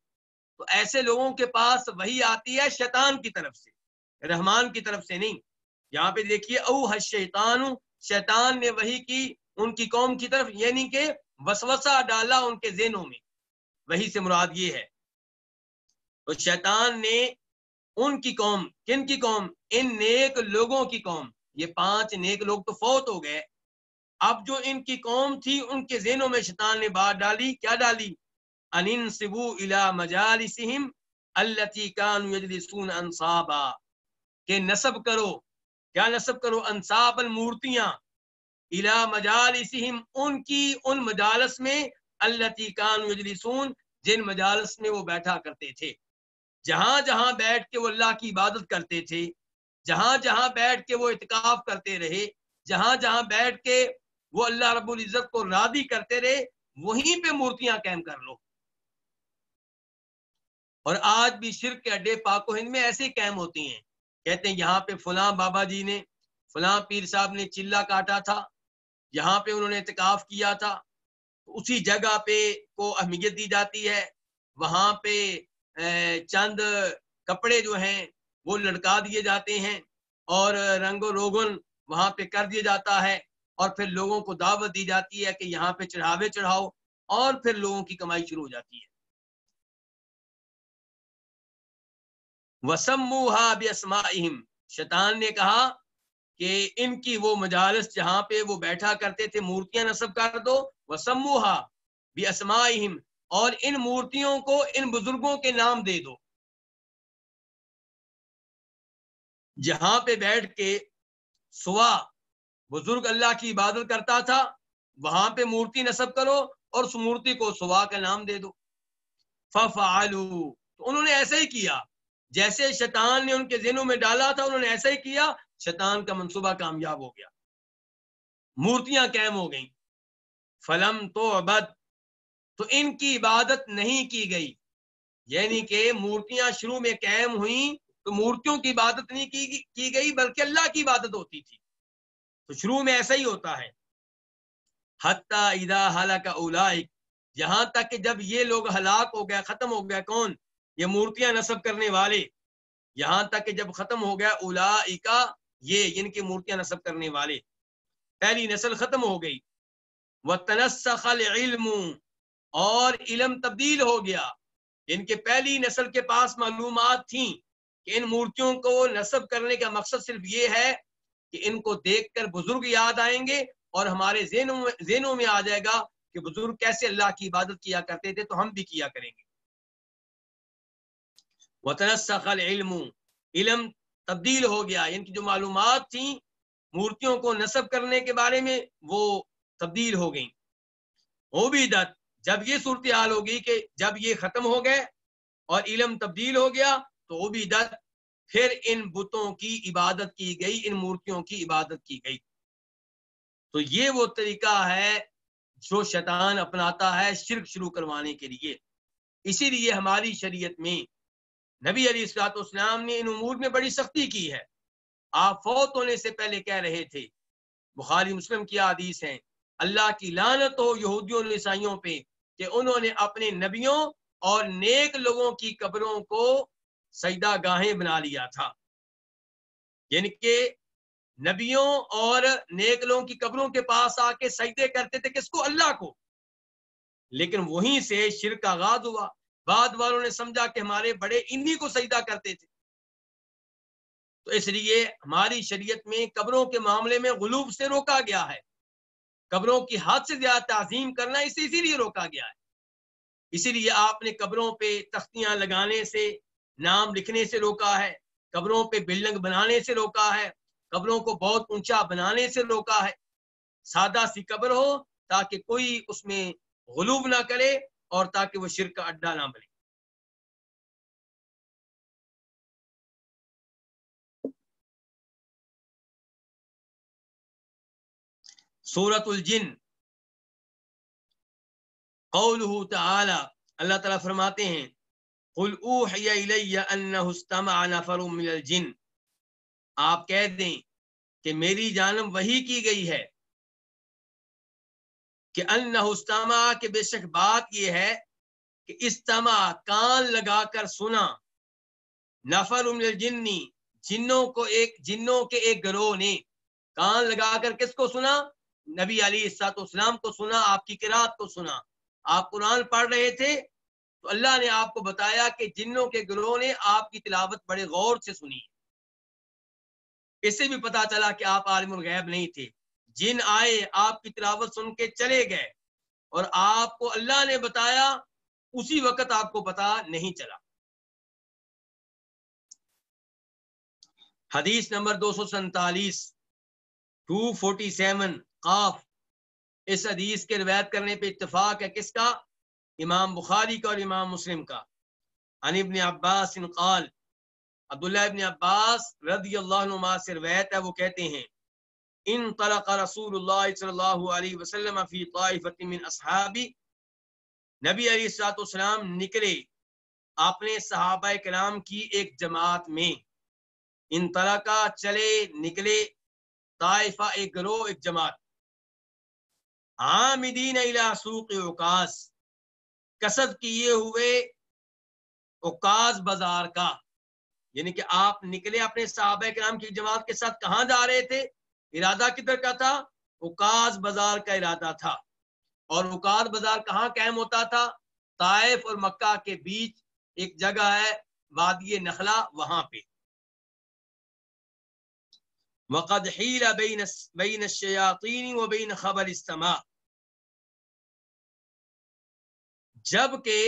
تو ایسے لوگوں کے پاس وہی آتی ہے شیطان کی طرف سے, رحمان کی طرف سے نہیں. یہاں پہ دیکھیے اوحى الشیطان, شیطان نے وہی کی ان کی قوم کی طرف, یعنی کہ وسوسہ ڈالا ان کے ذہنوں میں. وہی سے مراد یہ ہے. تو شیطان نے ان کی قوم, کن کی قوم, ان نیک لوگوں کی قوم, یہ 5 نیک لوگ تو فوت ہو گئے, اب جو ان کی قوم تھی ان کے ذہنوں میں شیطان نے بات ڈالی. کیا ڈالی؟ اننسبوا الی مجالسہم التی کانوا یجلسون انصابا, کہ نسب کرو, کیا نسب کرو, انصابا مورتیاں, الی مجالسہم ان کی ان مجالس میں, التی کانوا یجلسون جن مجالس میں وہ بیٹھا کرتے تھے. جہاں جہاں بیٹھ کے وہ اللہ کی عبادت کرتے تھے, جہاں جہاں بیٹھ کے وہ اعتکاف کرتے رہے, جہاں جہاں بیٹھ کے وہ اللہ رب العزت کو راضی کرتے رہے, وہیں پہ مورتیاں قائم کر لو. اور آج بھی شرک کے اڈے پاک و ہند میں ایسے قائم ہوتی ہیں. کہتے ہیں یہاں پہ فلاں بابا جی نے, فلاں پیر صاحب نے چلہ کاٹا تھا, یہاں پہ انہوں نے اعتکاف کیا تھا, اسی جگہ پہ کو اہمیت دی جاتی ہے. وہاں پہ چند کپڑے جو ہیں وہ لٹکا دیے جاتے ہیں اور رنگ و روغن وہاں پہ کر دیا جاتا ہے, اور پھر لوگوں کو دعوت دی جاتی ہے کہ یہاں پہ چڑھاوے چڑھاؤ, اور پھر لوگوں کی کمائی شروع ہو جاتی ہے. وَسَمُّوهَا بِأَسْمَائِهِمْ, شیطان نے کہا کہ ان کی وہ مجالس جہاں پہ وہ بیٹھا کرتے تھے مورتیاں نصب کر دو. وَسَمُّوهَا بِأَسْمَائِهِمْ, اور ان مورتیوں کو ان بزرگوں کے نام دے دو. جہاں پہ بیٹھ کے سوا بزرگ اللہ کی عبادت کرتا تھا وہاں پہ مورتی نصب کرو اور اس مورتی کو سوا کا نام دے دو. فَفَعَلُوا, تو انہوں نے ایسا ہی کیا جیسے شیطان نے ان کے ذہنوں میں ڈالا تھا, انہوں نے ایسا ہی کیا. شیطان کا منصوبہ کامیاب ہو گیا, مورتیاں قائم ہو گئیں. فلم تعبد, تو ان کی عبادت نہیں کی گئی. یعنی کہ مورتیاں شروع میں قائم ہوئیں تو مورتیوں کی عبادت نہیں کی گئی بلکہ اللہ کی عبادت ہوتی تھی. تو شروع میں ایسا ہی ہوتا ہے. حتی اذا ہلک اولئک, یہاں تک کہ جب یہ لوگ ہلاک ہو گیا, ختم ہو گیا, کون, یہ مورتیاں نصب کرنے والے, یہاں تک کہ جب ختم ہو گیا اولئک, یہ ان کی مورتیاں نصب کرنے والے, پہلی نسل ختم ہو گئی. وتنسخ العلم, اور علم تبدیل ہو گیا. ان کے پہلی نسل کے پاس معلومات تھیں کہ ان مورتیوں کو نصب کرنے کا مقصد صرف یہ ہے کہ ان کو دیکھ کر بزرگ یاد آئیں گے اور ہمارے ذہنوں میں آ جائے گا کہ بزرگ کیسے اللہ کی عبادت کیا کرتے تھے تو ہم بھی کیا کریں گے. وتنسخ العلم, علم تبدیل ہو گیا. ان کی جو معلومات تھیں مورتیوں کو نصب کرنے کے بارے میں وہ تبدیل ہو گئیں. عبیدت, جب یہ صورتحال ہوگی کہ جب یہ ختم ہو گئے اور علم تبدیل ہو گیا تو عبیدت, پھر ان بتوں کی عبادت کی گئی, ان مورتیوں کی عبادت کی گئی. تو یہ وہ طریقہ ہے جو شیطان اپناتا ہے شرک شروع کروانے کے لیے. اسی لیے ہماری شریعت میں نبی علیہ الصلوۃ والسلام نے ان امور میں بڑی سختی کی ہے. آپ فوت ہونے سے پہلے کہہ رہے تھے, بخاری مسلم کی حدیث ہیں, اللہ کی لعنت ہو یہودیوں اور عیسائیوں پہ کہ انہوں نے اپنے نبیوں اور نیک لوگوں کی قبروں کو سجدہ گاہیں بنا لیا تھا. یعنی کہ نبیوں اور نیک لوگوں کی قبروں کے پاس آ کے سجدے کرتے تھے, کس کو, اللہ کو. لیکن وہیں سے شرک کا آغاز ہوا. بعد والوں نے سمجھا کہ ہمارے بڑے انہی کو سجدہ کرتے تھے, تو اس لیے ہماری شریعت میں قبروں کے معاملے میں غلو سے روکا گیا ہے. قبروں کی حد سے زیادہ تعظیم کرنا اسی لیے روکا گیا ہے. اسی لیے آپ نے قبروں پہ تختیاں لگانے سے, نام لکھنے سے روکا ہے, قبروں پہ بلڈنگ بنانے سے روکا ہے, قبروں کو بہت اونچا بنانے سے روکا ہے. سادہ سی قبر ہو تاکہ کوئی اس میں غلو نہ کرے اور تاکہ وہ شرک کا اڈا نہ بنے. سورۃ الجن, قولہ تعالی, اللہ تعالیٰ فرماتے ہیں قل اوحی الی انہ استمع نفر من الجن، آپ کہہ دیں کہ میری جانب وحی کی گئی ہے کہ انہ استمع، کہ بے شک بات یہ ہے کہ استمع کان لگا کر سنا، نفر من الجن جنوں کے ایک گروہ نے کان لگا کر کس کو سنا؟ نبی علیہ الصلوۃ والسلام کو سنا، آپ کی قرات کو سنا، آپ قرآن پڑھ رہے تھے تو اللہ نے آپ کو بتایا کہ جنوں کے گروہ نے آپ کی تلاوت بڑے غور سے سنی۔ اس سے بھی پتا چلا کہ آپ عالم الغیب نہیں تھے، جن آئے آپ کی تلاوت سن کے چلے گئے اور آپ کو اللہ نے بتایا، اسی وقت آپ کو پتا نہیں چلا۔ حدیث نمبر 247 247 قاف، اس حدیث کے روایت کرنے پہ اتفاق ہے کس کا؟ امام بخاری کا اور امام مسلم کا۔ عن ابن عباس قال، عبداللہ ابن عباس رضی اللہ عنہما سے روایت ہے، وہ کہتے ہیں انطلق رسول اللہ صلی اللہ علیہ وسلم فی طائفۃ من اصحابی، نبی علیہ الصلوۃ والسلام نکلے اپنے صحابہ کرام کی ایک جماعت میں، انطلقا چلے نکلے، طائفہ ایک گروہ ایک جماعت، عامدین الی سوق عکاظ، قصد کیے ہوئے عکاظ بازار کا، یعنی کہ آپ نکلے اپنے صحابہ کرام کی جماعت کے ساتھ، کہاں جا رہے تھے؟ ارادہ کدھر کا تھا؟ عکاظ بازار کا ارادہ تھا۔ اور عکاظ بازار کہاں قائم ہوتا تھا؟ طائف اور مکہ کے بیچ ایک جگہ ہے وادی نخلا، وہاں پہ۔ وقد حیل بین الشیاطین وبین خبر السماء، جب کہ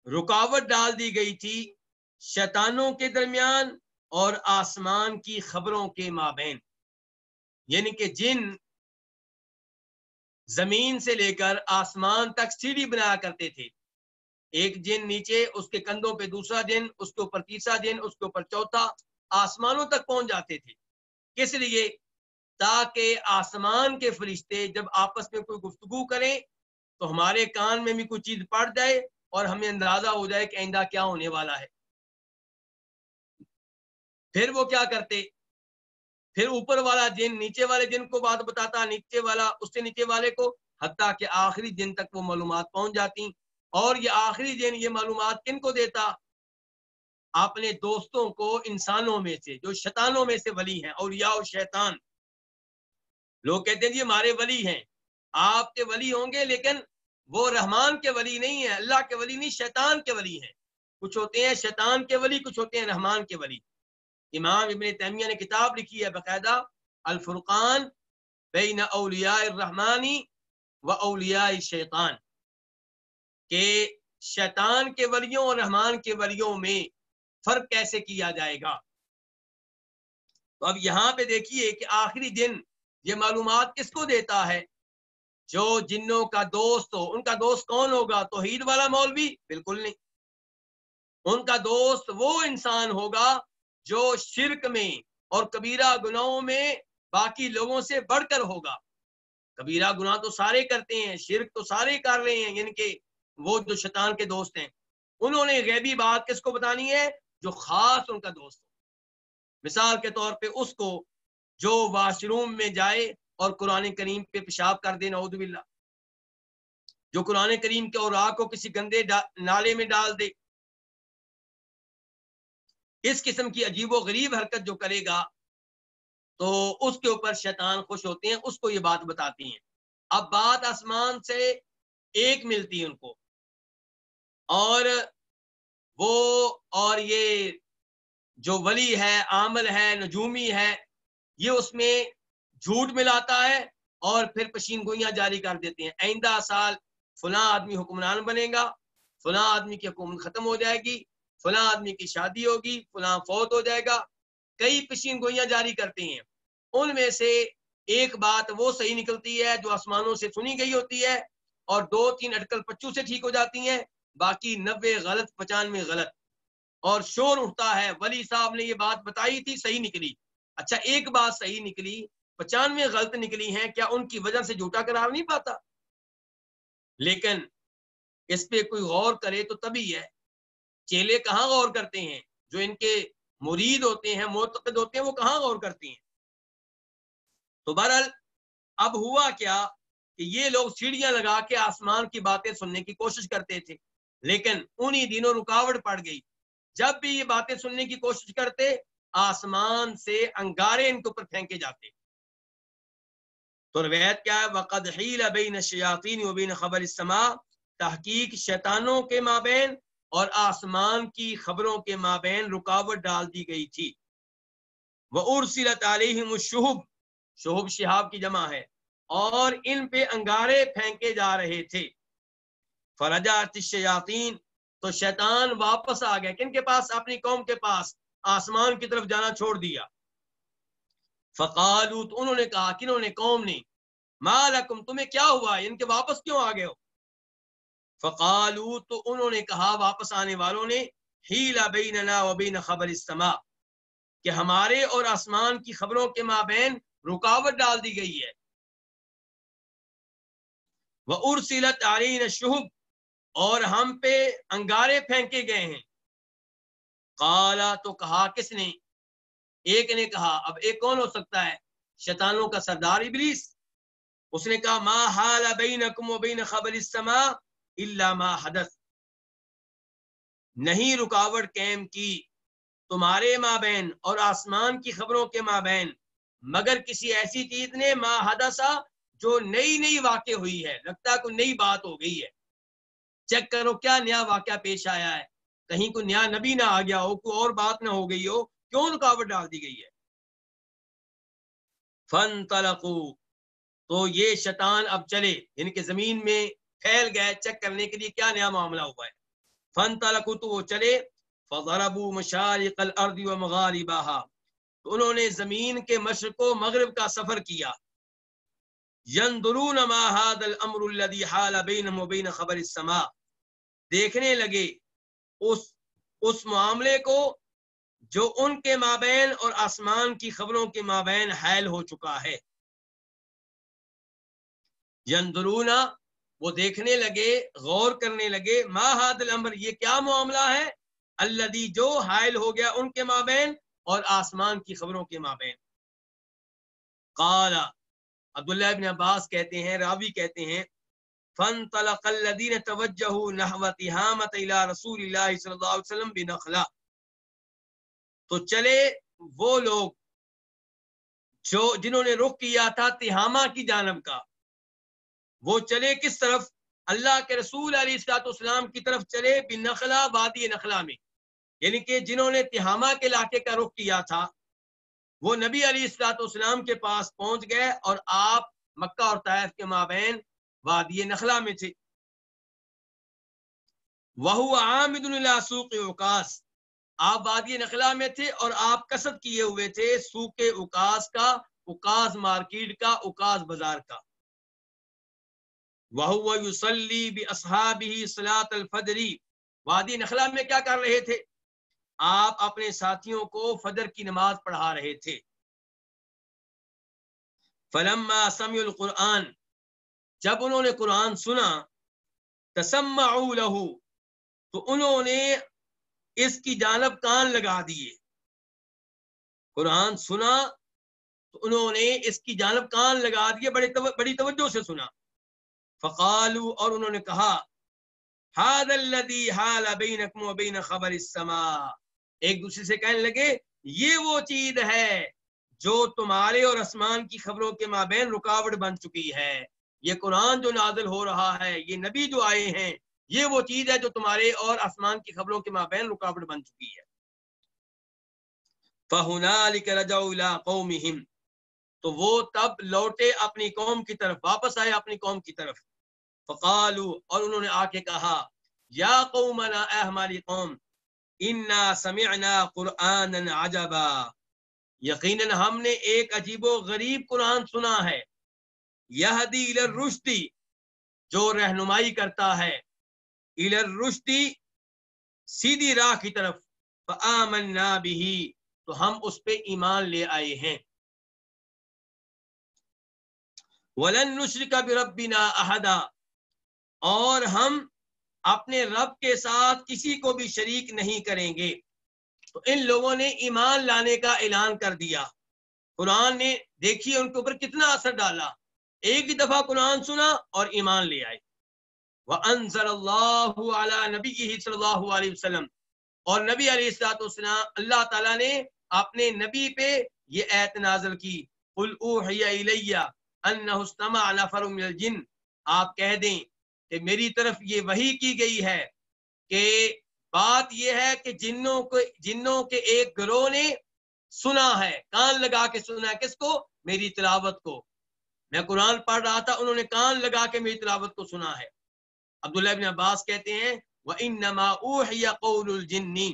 رکاوٹ ڈال دی گئی تھی شیطانوں کے درمیان اور آسمان کی خبروں کے مابین، یعنی کہ جن زمین سے لے کر آسمان تک سیڑھی بنایا کرتے تھے، ایک جن نیچے، اس کے کندھوں پہ دوسرا جن، اس کے اوپر تیسرا جن، اس کے اوپر چوتھا، آسمانوں تک پہنچ جاتے تھے۔ کس لیے؟ تاکہ آسمان کے فرشتے جب آپس میں کوئی گفتگو کریں تو ہمارے کان میں بھی کوئی چیز پڑ جائے اور ہمیں اندازہ ہو جائے کہ آئندہ کیا ہونے والا ہے۔ پھر وہ کیا کرتے؟ پھر اوپر والا جن نیچے والے جن کو بات بتاتا، نیچے والا اس سے نیچے والے کو، حتیٰ کہ آخری جن تک وہ معلومات پہنچ جاتی۔ اور یہ آخری جن یہ معلومات کن کو دیتا؟ اپنے دوستوں کو، انسانوں میں سے جو شیطانوں میں سے ولی ہیں، اولیاء و شیطان۔ لوگ کہتے ہیں جی ہمارے ولی ہیں، آپ کے ولی ہوں گے لیکن وہ رحمان کے ولی نہیں ہیں، اللہ کے ولی نہیں، شیطان کے ولی ہیں۔ کچھ ہوتے ہیں شیطان کے ولی، کچھ ہوتے ہیں رحمان کے ولی۔ امام ابن تیمیہ نے کتاب لکھی ہے باقاعدہ، الفرقان بین اولیاء الرحمانی و اولیاء الشیطان، کہ شیطان کے ولیوں اور رحمان کے ولیوں میں فرق کیسے کیا جائے گا۔ تو اب یہاں پہ دیکھیے کہ آخری دن یہ معلومات کس کو دیتا ہے؟ جو جنوں کا دوست ہو۔ ان کا دوست کون ہوگا؟ توحید والا مولوی؟ بالکل نہیں۔ ان کا دوست وہ انسان ہوگا جو شرک میں اور کبیرہ گناہوں میں باقی لوگوں سے بڑھ کر ہوگا۔ کبیرہ گناہ تو سارے کرتے ہیں، شرک تو سارے کر رہے ہیں، یعنی کہ وہ جو شیطان کے دوست ہیں انہوں نے غیبی بات کس کو بتانی ہے؟ جو خاص ان کا دوست ہو۔ مثال کے طور پہ اس کو جو واش روم میں جائے اور قرآن کریم پہ پیشاب کر دے، نعوذ باللہ، جو قرآن کریم کے اوراق کو کسی گندے نالے میں ڈال دے، اس قسم کی عجیب و غریب حرکت جو کرے گا تو اس کے اوپر شیطان خوش ہوتے ہیں، اس کو یہ بات بتاتی ہیں۔ اب بات آسمان سے ایک ملتی ہے ان کو، اور وہ اور یہ جو ولی ہے، عامل ہے، نجومی ہے، یہ اس میں جھوٹ ملاتا ہے اور پھر پشین گوئیاں جاری کر دیتے ہیں۔ آئندہ سال فلاں آدمی حکمران بنے گا، فلاں آدمی کی حکومت ختم ہو جائے گی، فلاں آدمی کی شادی ہوگی، فلاں فوت ہو جائے گا، کئی پشین گوئیاں جاری کرتے ہیں۔ ان میں سے ایک بات وہ صحیح نکلتی ہے جو آسمانوں سے سنی گئی ہوتی ہے، اور 2-3 اٹکل پچو سے ٹھیک ہو جاتی ہیں، باقی 90 غلط، 95 غلط، اور شور اٹھتا ہے ولی صاحب نے یہ بات بتائی تھی صحیح نکلی۔ اچھا ایک بات صحیح نکلی، 95 غلط نکلی ہیں، کیا ان کی وجہ سے جھوٹا قرار نہیں پاتا؟ لیکن اس پہ کوئی غور کرے تو تبھی ہے چیلے کہاں غور کرتے ہیں، جو ان کے مرید ہوتے ہیں، معتقد ہوتے ہیں، وہ کہاں غور کرتے ہیں۔ تو بہرحال اب ہوا کیا کہ یہ لوگ سیڑھیاں لگا کے آسمان کی باتیں سننے کی کوشش کرتے تھے، لیکن انہی دنوں رکاوٹ پڑ گئی۔ جب بھی یہ باتیں سننے کی کوشش کرتے، آسمان سے انگارے ان کے اوپر پھینکے جاتے۔ تو روایت کیا ہے، وَقَدْ حِيلَ بَيْنَ الشَّيَاطِينِ وَبَيْنَ خَبَرِ السَّمَاءِ، تحقیق شیطانوں کے مابین اور آسمان کی خبروں کے مابین رکاوٹ ڈال دی گئی تھی۔ وَأُرْسِلَتْ عَلَيْهِمُ الشُّهُبُ، شہب شہاب کی جمع ہے، اور ان پہ انگارے پھینکے جا رہے تھے۔ فَرَجَعَتِ الشَّيَاطِينُ، تو شیطان واپس آ گئے، کن کے پاس؟ اپنی قوم کے پاس، آسمان کی طرف جانا چھوڑ دیا۔ فقالوا، تو انہوں نے کہا، کنہوں نے؟ قوم نے، ما لکم، تمہیں کیا ہوا، ان کے واپس کیوں آ گئے ہو؟ فقالوا، تو انہوں نے کہا واپس آنے والوں نے، حیل بیننا وبین خبر السماء، کہ ہمارے اور آسمان کی خبروں کے مابین رکاوٹ ڈال دی گئی ہے۔ وَأُرْسِلَتْ عَلَيْنَا الشُّهُبُ، اور ہم پہ انگارے پھینکے گئے ہیں۔ قالا، تو کہا کس نے؟ ایک نے کہا، اب ایک کون ہو سکتا ہے؟ شیطانوں کا سردار ابلیس۔ اس نے کہا، ما حال بینکم وبین خبر السماء الا ما حدث، نہیں رکاوٹ قائم کی تمہارے مابین اور آسمان کی خبروں کے مابین مگر کسی ایسی چیز نے، ما حدثا، جو نئی نئی واقع ہوئی ہے، لگتا ہے کوئی نئی بات ہو گئی ہے، چیک کرو کیا نیا واقعہ پیش آیا ہے، کہیں کوئی نیا نبی نہ آ گیا ہو، کوئی اور بات نہ ہو گئی ہو، کیوں رکاوٹ ڈال دی گئی ہے۔ فانطلقوا، تو یہ شیطان اب چلے، ان کے زمین میں پھیل گئے چیک کرنے کے لیے کیا نیا معاملہ ہوا ہے۔ فانطلقوا، تو وہ چلے، فضربوا مشارق الارض ومغاربها، تو انہوں نے زمین کے مشرق و مغرب کا سفر کیا۔ ينظرون ما هذا الامر الذي حال بينهم وبين خبر السماء، دیکھنے لگے اس معاملے کو جو ان کے مابین اور آسمان کی خبروں کے مابین حائل ہو چکا ہے۔ ينظرون، وہ دیکھنے لگے، غور کرنے لگے، ما هذا الامر، یہ کیا معاملہ ہے، الذي، جو حائل ہو گیا ان کے مابین اور آسمان کی خبروں کے مابین۔ قال، عبداللہ ابن عباس کہتے ہیں، راوی کہتے ہیں، فانطلق الذين توجهوا نحو تهامة الى رسول الله صلی اللہ علیہ وسلم بنخلہ، تو چلے وہ لوگ جو جنہوں نے رخ کیا تھا تہامہ کی جانب کا، وہ چلے کس طرف؟ اللہ کے رسول علیہ الصلوۃ والسلام کی طرف چلے، بنخلہ، وادی نخلہ میں، یعنی کہ جنہوں نے تہامہ کے علاقے کا رخ کیا تھا وہ نبی علیہ الصلوۃ والسلام کے پاس پہنچ گئے، اور آپ مکہ اور طائف کے مابین وادی نخلہ میں تھے۔ وَهُوَ عَامِدٌ إِلَىٰ سُوقِ عُكَاظ، آپ وادی نخلہ میں تھے اور آپ قصد کیے ہوئے تھے سوق عکاظ کا، عکاظ مارکیٹ کا، عکاظ بازار کا۔ وَهُوَ يُصَلِّي بِأَصْحَابِهِ صَلَاةَ الْفَجْرِ، وادی نخلہ میں کیا کر رہے تھے؟ آپ اپنے ساتھیوں کو فجر کی نماز پڑھا رہے تھے۔ فَلَمَّا سَمِعُوا الْقُرْآنَ، جب انہوں نے قرآن سنا، تَسَمَّعُوا لَهُ، تو انہوں نے اس کی جانب کان لگا دیے۔ قرآن سنا تو انہوں نے اس کی جانب کان لگا دیے، بڑی توجہ سے سنا۔ فقالوا، اور انہوں نے کہا، هذا الذي حال بينكم وبين خبر السماء، ایک دوسرے سے کہنے لگے یہ وہ چیز ہے جو تمہارے اور آسمان کی خبروں کے مابین رکاوٹ بن چکی ہے، یہ قرآن جو نازل ہو رہا ہے، یہ نبی جو آئے ہیں، یہ وہ چیز ہے جو تمہارے اور آسمان کی خبروں کے مابین رکاوٹ بن چکی ہے۔ فَهُنَالِكَ رَجَعُوا إِلَىٰ قَوْمِهِمْ، تو وہ تب لوٹے اپنی قوم کی طرف، واپس آئے اپنی قوم کی طرف۔ فقالوا، اور انہوں نے آ کے کہا، یا قومنا، اے ہماری قوم، انا سمعنا قرآنا عجبا، یقیناً ہم نے ایک عجیب و غریب قرآن سنا ہے، یہدی الی الرشد، جو رہنمائی کرتا ہے، الی الرشد، سیدھی راہ کی طرف، فآمنا بہ، تو ہم اس پہ ایمان لے آئے ہیں۔ وَلَن نُشْرِكَ بِرَبِّنَا أَحَدًا، اور ہم اپنے رب کے ساتھ کسی کو بھی شریک نہیں کریں گے۔ تو ان لوگوں نے ایمان لانے کا اعلان کر دیا۔ قرآن نے دیکھیے ان کے اوپر کتنا اثر ڈالا، ایک ہی دفعہ قرآن سنا اور ایمان لے آئے۔ وَأَنزَلَ اللَّهُ عَلَى نَبِيِّهِ صلی اللہ علیہ وسلم، اور نبی علیہ الصلوۃ والسلام اللہ تعالیٰ نے اپنے نبی پہ یہ آیت نازل کی، قُلْ أُوحِيَ إِلَيَّ أَنَّهُ اسْتَمَعَ نَفَرٌ مِنَ الْجِنِّ، آپ کہہ دیں کہ میری طرف یہ وحی کی گئی ہے کہ بات یہ ہے کہ جنوں کے ایک گروہ نے سنا ہے، کان لگا کے سنا ہے، کس کو؟ میری تلاوت کو۔ میں قرآن پڑھ رہا تھا، انہوں نے کان لگا کے میری تلاوت کو سنا ہے۔ عبداللہ ابن عباس کہتے ہیں وَإِنَّمَا أُوحِيَ قَوْلُ الْجِنِّ،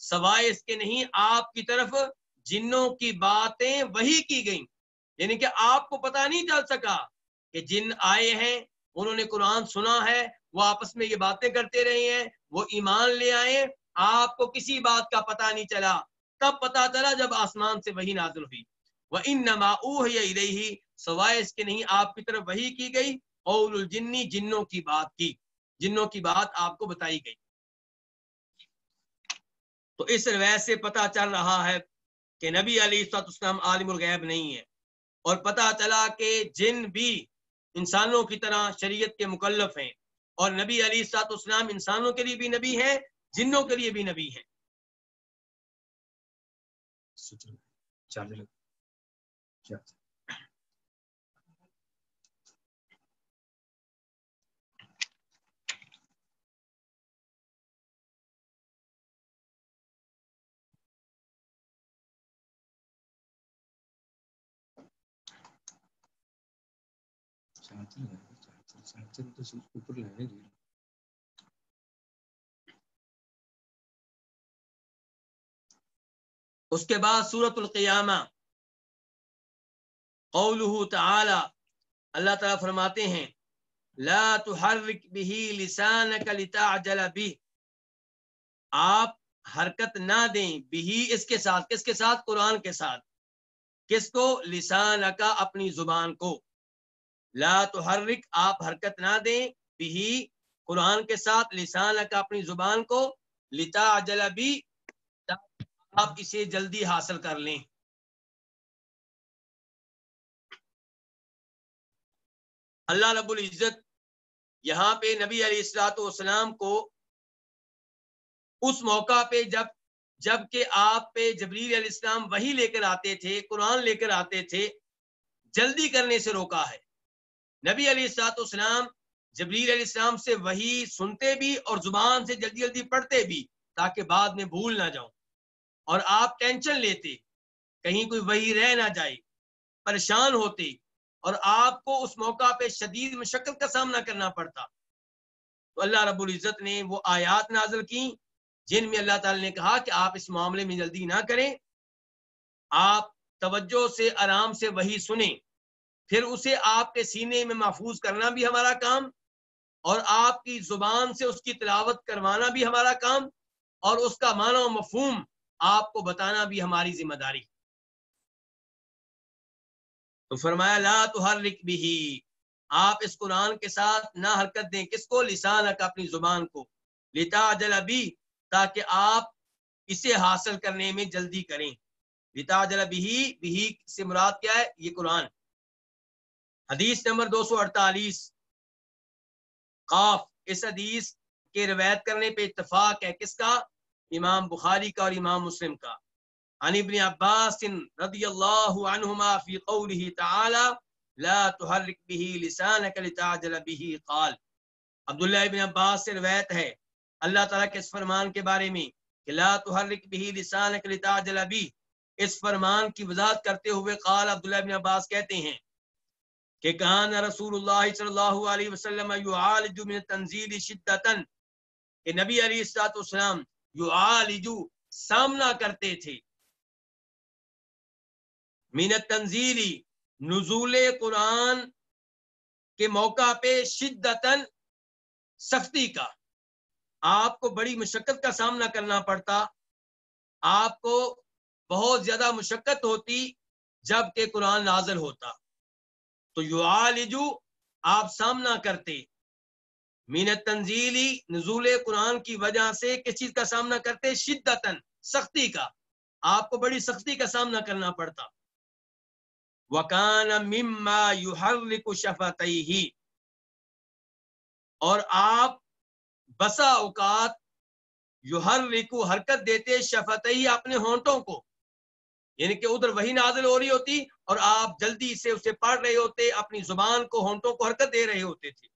سوائے اس کے نہیں آپ کی طرف جنوں کی باتیں وحی کی گئیں، یعنی کہ آپ کو پتہ نہیں چل سکا کہ جن آئے ہیں، انہوں نے قرآن سنا ہے، وہ آپس میں یہ باتیں کرتے رہے ہیں، وہ ایمان لے آئے، آپ کو کسی بات کا پتہ نہیں چلا، تب پتہ چلا جب آسمان سے وحی نازل ہوئی۔ وَإِنَّمَا أُوحِيَ إِلَيْهِ، سوائے اس کے نہیں آپ کی طرف وحی کی گئی قول الجنی، جنوں کی بات کی، جنوں کی بات آپ کو بتائی گئی۔ تو اس روایت سے پتہ چل رہا ہے کہ نبی علیہ الصلوۃ والسلام عالم الغیب نہیں ہے، اور پتہ چلا کہ جن بھی انسانوں کی طرح شریعت کے مکلف ہیں، اور نبی علیہ الصلوۃ والسلام انسانوں کے لیے بھی نبی ہیں، جنوں کے لیے بھی نبی ہیں۔ اس کے بعد سورۃ القیامہ، قولہ تعالی، اللہ تعالیٰ فرماتے ہیں لا تحرک به لسانک لتعجل به، آپ حرکت نہ دیں بھی اس کے ساتھ، کس کے ساتھ؟ قرآن کے ساتھ۔ کس کو؟ لسانک، اپنی زبان کو۔ لا تحرک، آپ حرکت نہ دیں بھی قرآن کے ساتھ، لسانک، اپنی زبان کو، لتعجل به، آپ اسے جلدی حاصل کر لیں۔ اللہ رب العزت یہاں پہ نبی علیہ الصلوۃ والسلام کو اس موقع پہ جب کہ آپ پہ جبریل علیہ السلام وحی لے کر آتے تھے، قرآن لے کر آتے تھے، جلدی کرنے سے روکا ہے۔ نبی علیہ الصلوۃ والسلام جبریل علیہ السلام سے وحی سنتے بھی اور زبان سے جلدی جلدی پڑھتے بھی، تاکہ بعد میں بھول نہ جاؤں، اور آپ ٹینشن لیتے کہیں کوئی وحی رہ نہ جائے، پریشان ہوتے، اور آپ کو اس موقع پہ شدید مشقت کا سامنا کرنا پڑتا۔ تو اللہ رب العزت نے وہ آیات نازل کی جن میں اللہ تعالی نے کہا کہ آپ اس معاملے میں جلدی نہ کریں، آپ توجہ سے آرام سے وحی سنیں، پھر اسے آپ کے سینے میں محفوظ کرنا بھی ہمارا کام، اور آپ کی زبان سے اس کی تلاوت کروانا بھی ہمارا کام، اور اس کا معنی و مفہوم آپ کو بتانا بھی ہماری ذمہ داری۔ تو فرمایا لا تحرک به، آپ اس قرآن کے ساتھ نہ حرکت دیں، کس کو؟ لسانک، اپنی زبان کو، لتعجل به، تاکہ آپ اسے حاصل کرنے میں جلدی کریں۔ لتعجل به سے مراد کیا ہے؟ یہ قرآن۔ حدیث نمبر 248 قاف، اس حدیث کے روایت کرنے پہ اتفاق ہے، کس کا؟ امام بخاری کا اور امام مسلم کا۔ عن ابن عباس رضی اللہ عنہما فی قولہ تعالی لا تحرک به لسانک لتعجل به قال، عبداللہ ابن عباس سے روایت ہے اللہ تعالیٰ کے اس فرمان کے بارے میں کہ لا تحرک به لسانک لتعجل به، اس فرمان کی وضاحت کرتے ہوئے قال، عبداللہ ابن عباس کہتے ہیں کہ کان رسول اللہ صلی اللہ علیہ وسلم یعالج من التنزیل شدۃ، کہ نبی علیہ الصلوۃ والسلام یعالج، سامنا کرتے تھے، من التنزیل، نزول قرآن کے موقع پہ، شدتاً، سختی کا، آپ کو بڑی مشقت کا سامنا کرنا پڑتا، آپ کو بہت زیادہ مشقت ہوتی جب کہ قرآن نازل ہوتا، تو یعالجو، آپ سامنا کرتے، من التنزیلی نزول قرآن کی وجہ سے کس چیز کا سامنا کرتے؟ شدتاً سختی کا، آپ کو بڑی سختی کا سامنا کرنا پڑتا. وَكَانَ مِمَّا يُحَرِّكُ شَفَتَيْهِ، اور آپ بسا اوقات یحرکو حرکت دیتے شفتہی اپنے ہونٹوں کو، یعنی کہ ادھر وہی نازل ہو رہی ہوتی اور آپ جلدی سے اسے پڑھ رہے ہوتے، اپنی زبان کو ہونٹوں کو حرکت دے رہے ہوتے تھے.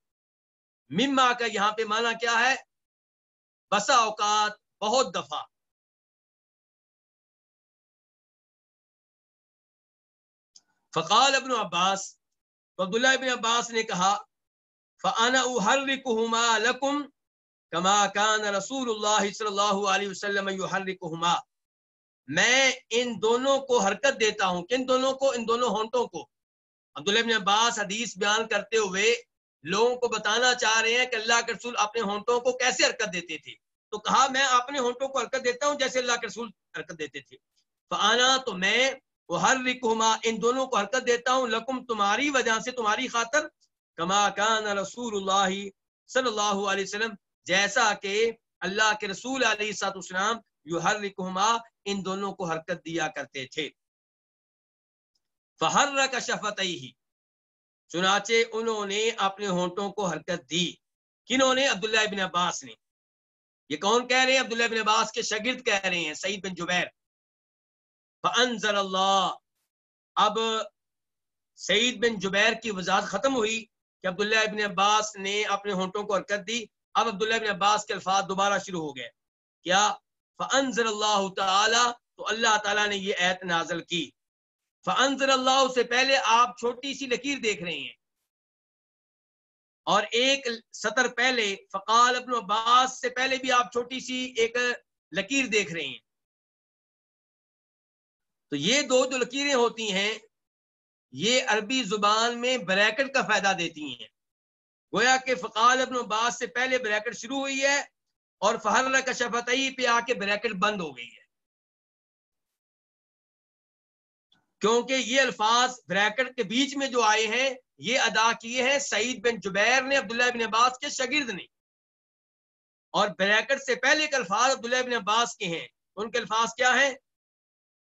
مما کا یہاں پہ معنی کیا ہے؟ بسا اوقات، بہت دفعہ. فقال ابن عباس، تو عبداللہ ابن عباس نے کہا فَأَنَا أُحَرِّكُهُمَا لَكُمْ كَمَا كَانَ رسول اللہ صلی اللہ علیہ وسلم يُحَرِّكُهُمَا، میں ان دونوں کو حرکت دیتا ہوں. کن دونوں کو؟ ان دونوں ہونٹوں کو. عبداللہ ابن عباس حدیث بیان کرتے ہوئے لوگوں کو بتانا چاہ رہے ہیں کہ اللہ کے رسول اپنے ہونٹوں کو کیسے حرکت دیتے تھے. تو کہا میں اپنے ہونٹوں کو حرکت دیتا ہوں جیسے اللہ کے رسول حرکت دیتے تھے. فانا، تو میں احرکہما، ان دونوں کو حرکت دیتا ہوں، لکم، تمہاری وجہ سے، تمہاری خاطر، کما کان رسول اللہ صلی اللہ علیہ وسلم، جیسا کہ اللہ کے رسول علیہ الصلوۃ والسلام یحرکہما، ان دونوں کو حرکت دیا کرتے تھے. فحرک شفتیہ، چنانچہ انہوں نے اپنے ہونٹوں کو حرکت دی. کنہوں نے؟ عبداللہ ابن عباس نے. یہ کون کہہ رہے ہیں؟ عبداللہ ابن عباس کے شاگرد کہہ رہے ہیں، سعید بن جبیر. فانزل اللہ، اب سعید بن جبیر کی وضاحت ختم ہوئی کہ عبداللہ ابن عباس نے اپنے ہونٹوں کو حرکت دی. اب عبداللہ ابن عباس کے الفاظ دوبارہ شروع ہو گئے. کیا؟ فانزل اللہ تعالی، تو اللہ تعالیٰ نے یہ آیت نازل کی. فانزل اللہ سے پہلے آپ چھوٹی سی لکیر دیکھ رہے ہیں، اور ایک سطر پہلے فقال ابن عباس سے پہلے بھی آپ چھوٹی سی ایک لکیر دیکھ رہے ہیں. تو یہ دو جو لکیریں ہوتی ہیں یہ عربی زبان میں بریکٹ کا فائدہ دیتی ہیں. گویا کہ فقال ابن عباس سے پہلے بریکٹ شروع ہوئی ہے اور فحرک شفتیہ پہ آ کے بریکٹ بند ہو گئی ہے، کیونکہ یہ الفاظ بریکٹ کے بیچ میں جو آئے ہیں یہ ادا کیے ہیں سعید بن جبیر نے، عبداللہ بن عباس کے شاگرد نے. اور بریکٹ سے پہلے کے الفاظ عبداللہ بن عباس کے ہیں. ان کے الفاظ کیا ہیں؟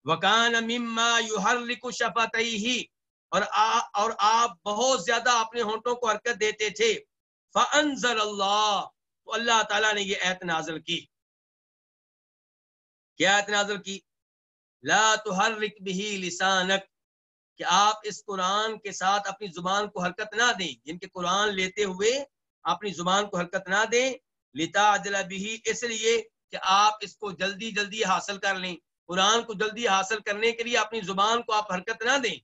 وَكَانَ مِمَّا يُحَرِّكُ شَفَتَيْهِ، اور آپ بہت زیادہ اپنے ہونٹوں کو حرکت دیتے تھے. فَأَنزَلَ اللَّهُ، تو اللہ تعالیٰ نے یہ آیت نازل کی. کیا آیت نازل کی؟ لا تحرک بِهِ لسانک، کہ آپ اس قرآن کے ساتھ اپنی زبان کو حرکت نہ دیں، جن کے قرآن لیتے ہوئے اپنی زبان کو حرکت نہ دیں. لِتَعْجَلَ بِهِ، اس لیے کہ آپ اس کو جلدی جلدی حاصل کر لیں. قرآن کو جلدی حاصل کرنے کے لیے اپنی زبان کو آپ حرکت نہ دیں.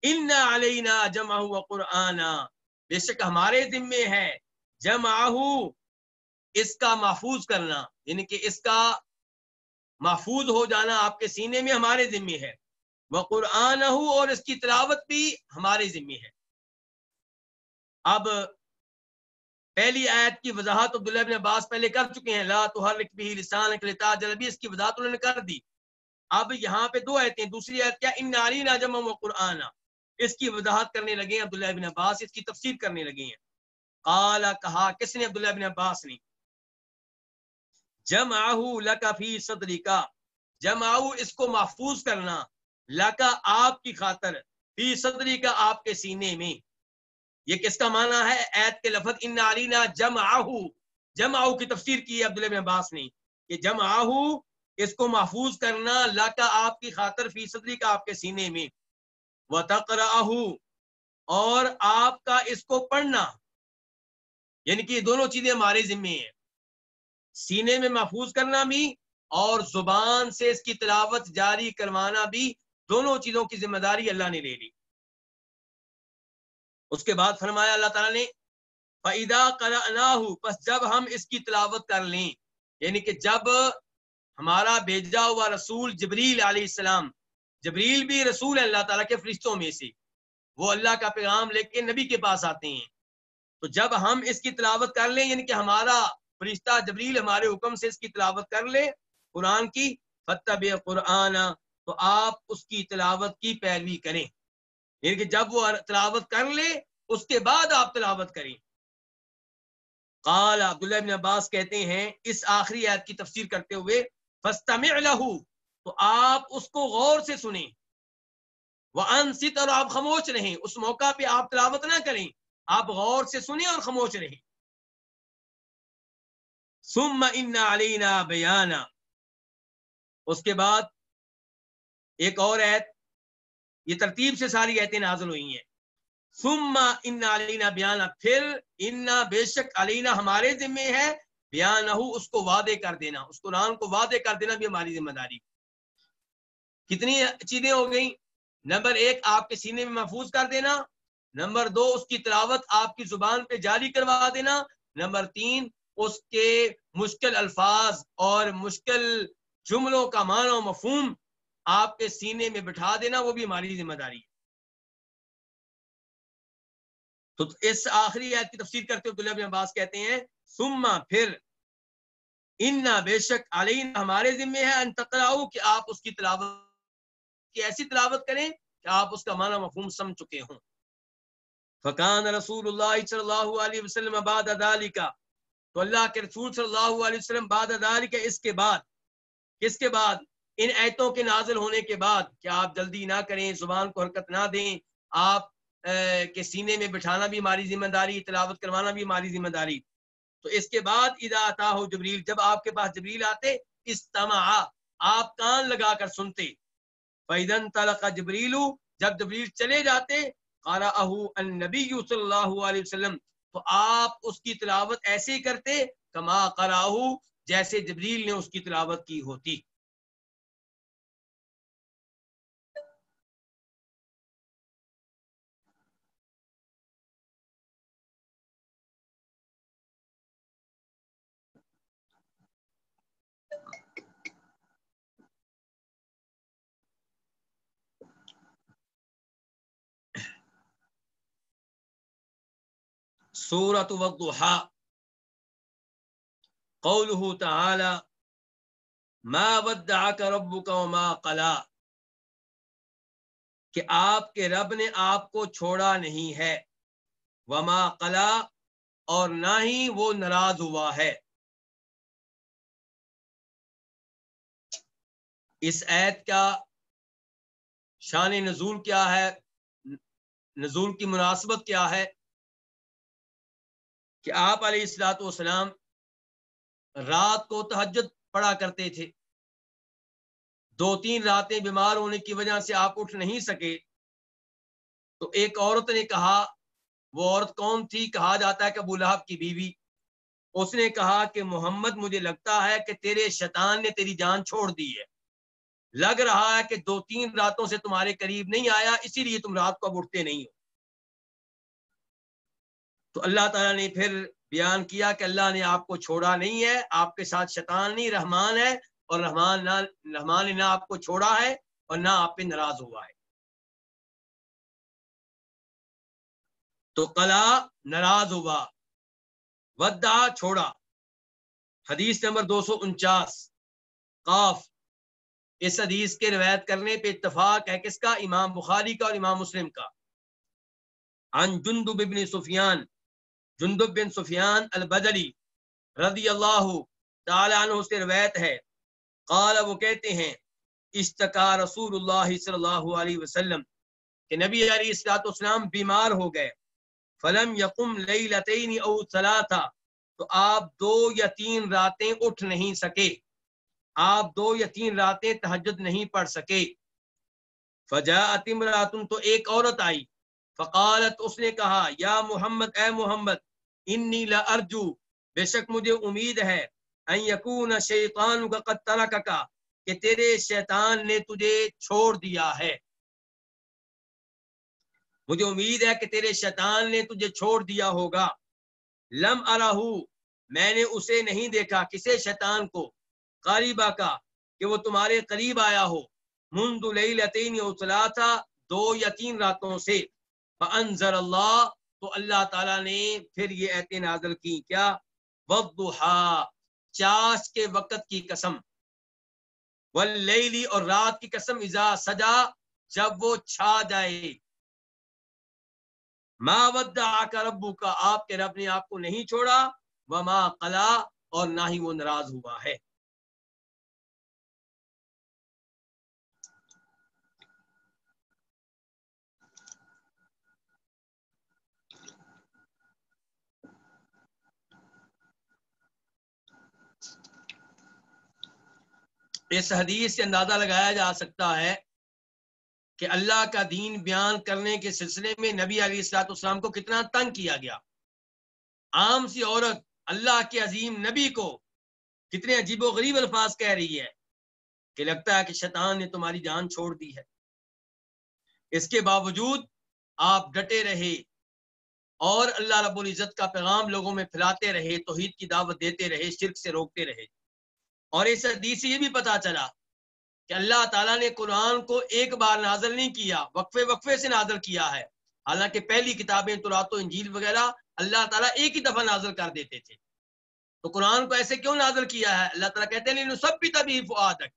اِنَّ عَلَيْنَا جَمْعَهُ وَقُرْآنًا، بے شک ہمارے ذمے ہے جمعہ، اس کا محفوظ کرنا، یعنی کہ اس کا محفوظ ہو جانا آپ کے سینے میں ہمارے ذمے ہے. وَقُرْآنَهُ، اور اس کی تلاوت بھی ہمارے ذمے ہے. اب پہلی آیت کی وضاحت عبداللہ بن عباس پہلے کر چکے ہیں، لا تحرک بہ لسانک لتعجل بہ، اس کی وضاحت انہوں نے کر دی. اب یہاں پہ دو آیتیں، دوسری آیت کیا؟ ان علینا جمع وقرآن، اس کی وضاحت کرنے لگے ہیں عبداللہ بن عباس، اس کی تفسیر کرنے لگے ہیں. قال، کہا کس نے؟ عبداللہ بن عباس نے. جمعہ لک فی صدرک، جمعہ اس کو محفوظ کرنا، لک آپ کی خاطر، فی صدرک آپ کے سینے میں. یہ کس کا معنی ہے؟ آیت کے لفظ ان علینا جمعہ، جمعہ کی تفسیر کی ہے عبداللہ بن عباس نے کہ جمعہ اس کو محفوظ کرنا، لک آپ کی خاطر، فی صدرک آپ کے سینے میں، وتقرأہ، اور آپ کا اس کو پڑھنا، یعنی کہ یہ دونوں چیزیں ہمارے ذمے ہیں، سینے میں محفوظ کرنا بھی اور زبان سے اس کی تلاوت جاری کروانا بھی، دونوں چیزوں کی ذمہ داری اللہ نے لے لی. اس کے بعد فرمایا اللہ تعالیٰ نے فَإِذَا قَرَأْنَاهُ، پس جب ہم اس کی تلاوت کر لیں، یعنی کہ جب ہمارا بھیجا ہوا رسول جبریل علیہ السلام، جبریل بھی رسول ہے اللہ تعالیٰ کے فرشتوں میں سے، وہ اللہ کا پیغام لے کے نبی کے پاس آتے ہیں. تو جب ہم اس کی تلاوت کر لیں، یعنی کہ ہمارا فرشتہ جبریل ہمارے حکم سے اس کی تلاوت کر لے قرآن کی، فَاتَّبِعْ قُرْآنَ، تو آپ اس کی تلاوت کی پیروی کریں، یعنی کہ جب وہ تلاوت کر لے اس کے بعد آپ تلاوت کریں. قال عبداللہ ابن عباس کہتے ہیں اس آخری آیت کی تفسیر کرتے ہوئے فاستمع له، تو آپ اس کو غور سے سنیں، وانصت، اور آپ خاموش رہیں، اس موقع پہ آپ تلاوت نہ کریں، آپ غور سے سنیں اور خاموش رہیں۔ ثم ان علینا بیانا، اس کے بعد ایک اور آیت، یہ ترتیب سے ساری آیتیں نازل ہوئی ہیں۔ ثم ان علینا بیانا، پھر ان بے شک علینا ہمارے ذمے ہے، بیانہ اس کو واضح کر دینا، اس قرآن کو واضح کر دینا بھی ہماری ذمہ داری۔ کتنی چیزیں ہو گئیں؟ نمبر 1 آپ کے سینے میں محفوظ کر دینا، نمبر 2 اس کی تلاوت آپ کی زبان پہ جاری کروا دینا، نمبر 3 اس کے مشکل الفاظ اور مشکل جملوں کا معنی و مفہوم آپ کے سینے میں بٹھا دینا، وہ بھی ہماری ذمہ داری ہے۔ تو اس آخری آیت کی تفسیر کرتے ہوئے عبداللہ بن عباس کہتے ہیں ثم پھر انا بے شک علینا ہمارے ذمے ہے ان تقرأوا کہ آپ اس کی تلاوت کی ایسی تلاوت کریں کہ آپ اس کا معنی مفہوم سمجھ چکے ہوں۔ فکان رسول اللہ صلی اللہ علیہ وسلم بعد ذلك، تو اللہ کے رسول صلی اللہ علیہ وسلم بعد ذلك، اس کے بعد، کس کے بعد؟ ان ایتوں کے نازل ہونے کے بعد، کہ آپ جلدی نہ کریں، زبان کو حرکت نہ دیں، آپ کے سینے میں بٹھانا بھی ہماری ذمہ داری، تلاوت کروانا بھی ہماری ذمہ داری۔ تو اس کے بعد اذا اتاہ جبریل، جب آپ کے پاس جبریل آتے، استمع، آپ کان لگا کر سنتے، فاذا انطلق جبریل، جب جبریل چلے جاتے، قرأہ النبی صلی اللہ علیہ وسلم، تو آپ اس کی تلاوت ایسے ہی کرتے کما قرأہ، جیسے جبریل نے اس کی تلاوت کی ہوتی۔ سورۃ والضحیٰ، قولہ تعالی ما ودعک ربک وما قلی، کہ آپ کے رب نے آپ کو چھوڑا نہیں ہے، وما قلی، اور نہ ہی وہ ناراض ہوا ہے۔ اس آیت کا شان نزول کیا ہے، نزول کی مناسبت کیا ہے؟ کہ آپ علیہ الصلوۃ والسلام رات کو تہجد پڑھا کرتے تھے، 2-3 راتیں بیمار ہونے کی وجہ سے آپ اٹھ نہیں سکے، تو ایک عورت نے کہا، وہ عورت کون تھی؟ کہا جاتا ہے کہ ابو لہب کی بیوی، اس نے کہا کہ محمد مجھے لگتا ہے کہ تیرے شیطان نے تیری جان چھوڑ دی ہے، لگ رہا ہے کہ 2-3 راتوں سے تمہارے قریب نہیں آیا، اسی لیے تم رات کو اب اٹھتے نہیں ہو۔ تو اللہ تعالیٰ نے پھر بیان کیا کہ اللہ نے آپ کو چھوڑا نہیں ہے، آپ کے ساتھ شیطان نہیں، رحمان ہے، اور رحمان نے نہ آپ کو چھوڑا ہے اور نہ آپ پہ ناراض ہوا ہے۔ تو قلا ناراض ہوا، ودع چھوڑا۔ حدیث نمبر 249 قاف، اس حدیث کے روایت کرنے پہ اتفاق ہے کس کا؟ امام بخاری کا اور امام مسلم کا۔ عن جندب بن سفیان، جندب بن سفیان البجلی رضی اللہ تعالی عنہ سے روایت ہے، قال، وہ کہتے ہیں، اشتکا رسول اللہ صلی اللہ علیہ وسلم، کہ نبی علیہ الصلوۃ والسلام بیمار ہو گئے، فلم یقم لیلتین او ثلاثا، تو آپ 2 یا 3 راتیں اٹھ نہیں سکے، آپ 2 یا 3 راتیں تہجد نہیں پڑھ سکے۔ فجاءت امرأۃ، تو ایک عورت آئی، فقالت، اس نے کہا، یا محمد، اے محمد، انی لارجو، بے شک مجھے امید ہے، ان یکون شیطانک قد ترکک، کہ تیرے شیطان نے تجھے چھوڑ دیا ہے، مجھے امید ہے کہ تیرے شیطان نے تجھے چھوڑ دیا ہوگا۔ لم ارہ، میں نے اسے نہیں دیکھا، کسے؟ شیطان کو، قریبا کا، کہ وہ تمہارے قریب آیا ہو، منذ لیلتین او ثلاثا، 2 یا 3 راتوں سے۔ فانزل اللہ، تو اللہ تعالیٰ نے پھر یہ آیتیں نازل کی، کیا؟ والضحیٰ، چاش کے وقت کی قسم، واللیلی، اور رات کی قسم، اذا سجا، جب وہ چھا جائے، ما ودعک ربک، آپ کے رب نے آپ کو نہیں چھوڑا، وما قلا، اور نہ ہی وہ ناراض ہوا ہے۔ اس حدیث سے اندازہ لگایا جا سکتا ہے کہ اللہ کا دین بیان کرنے کے سلسلے میں نبی علیہ الصلوۃ والسلام کو کتنا تنگ کیا گیا۔ عام سی عورت اللہ کے عظیم نبی کو کتنے عجیب و غریب الفاظ کہہ رہی ہے کہ لگتا ہے کہ شیطان نے تمہاری جان چھوڑ دی ہے۔ اس کے باوجود آپ ڈٹے رہے اور اللہ رب العزت کا پیغام لوگوں میں پھیلاتے رہے، توحید کی دعوت دیتے رہے، شرک سے روکتے رہے۔ اور اس حدیث سے یہ بھی پتا چلا کہ اللہ تعالیٰ نے قرآن کو ایک بار نازل نہیں کیا، وقفے وقفے سے نازل کیا ہے۔ حالانکہ پہلی کتابیں تورات و انجیل وغیرہ اللہ تعالیٰ ایک ہی دفعہ نازل کر دیتے تھے، تو قرآن کو ایسے کیوں نازل کیا ہے؟ اللہ تعالیٰ کہتے ہیں نثبت بہ فؤادک،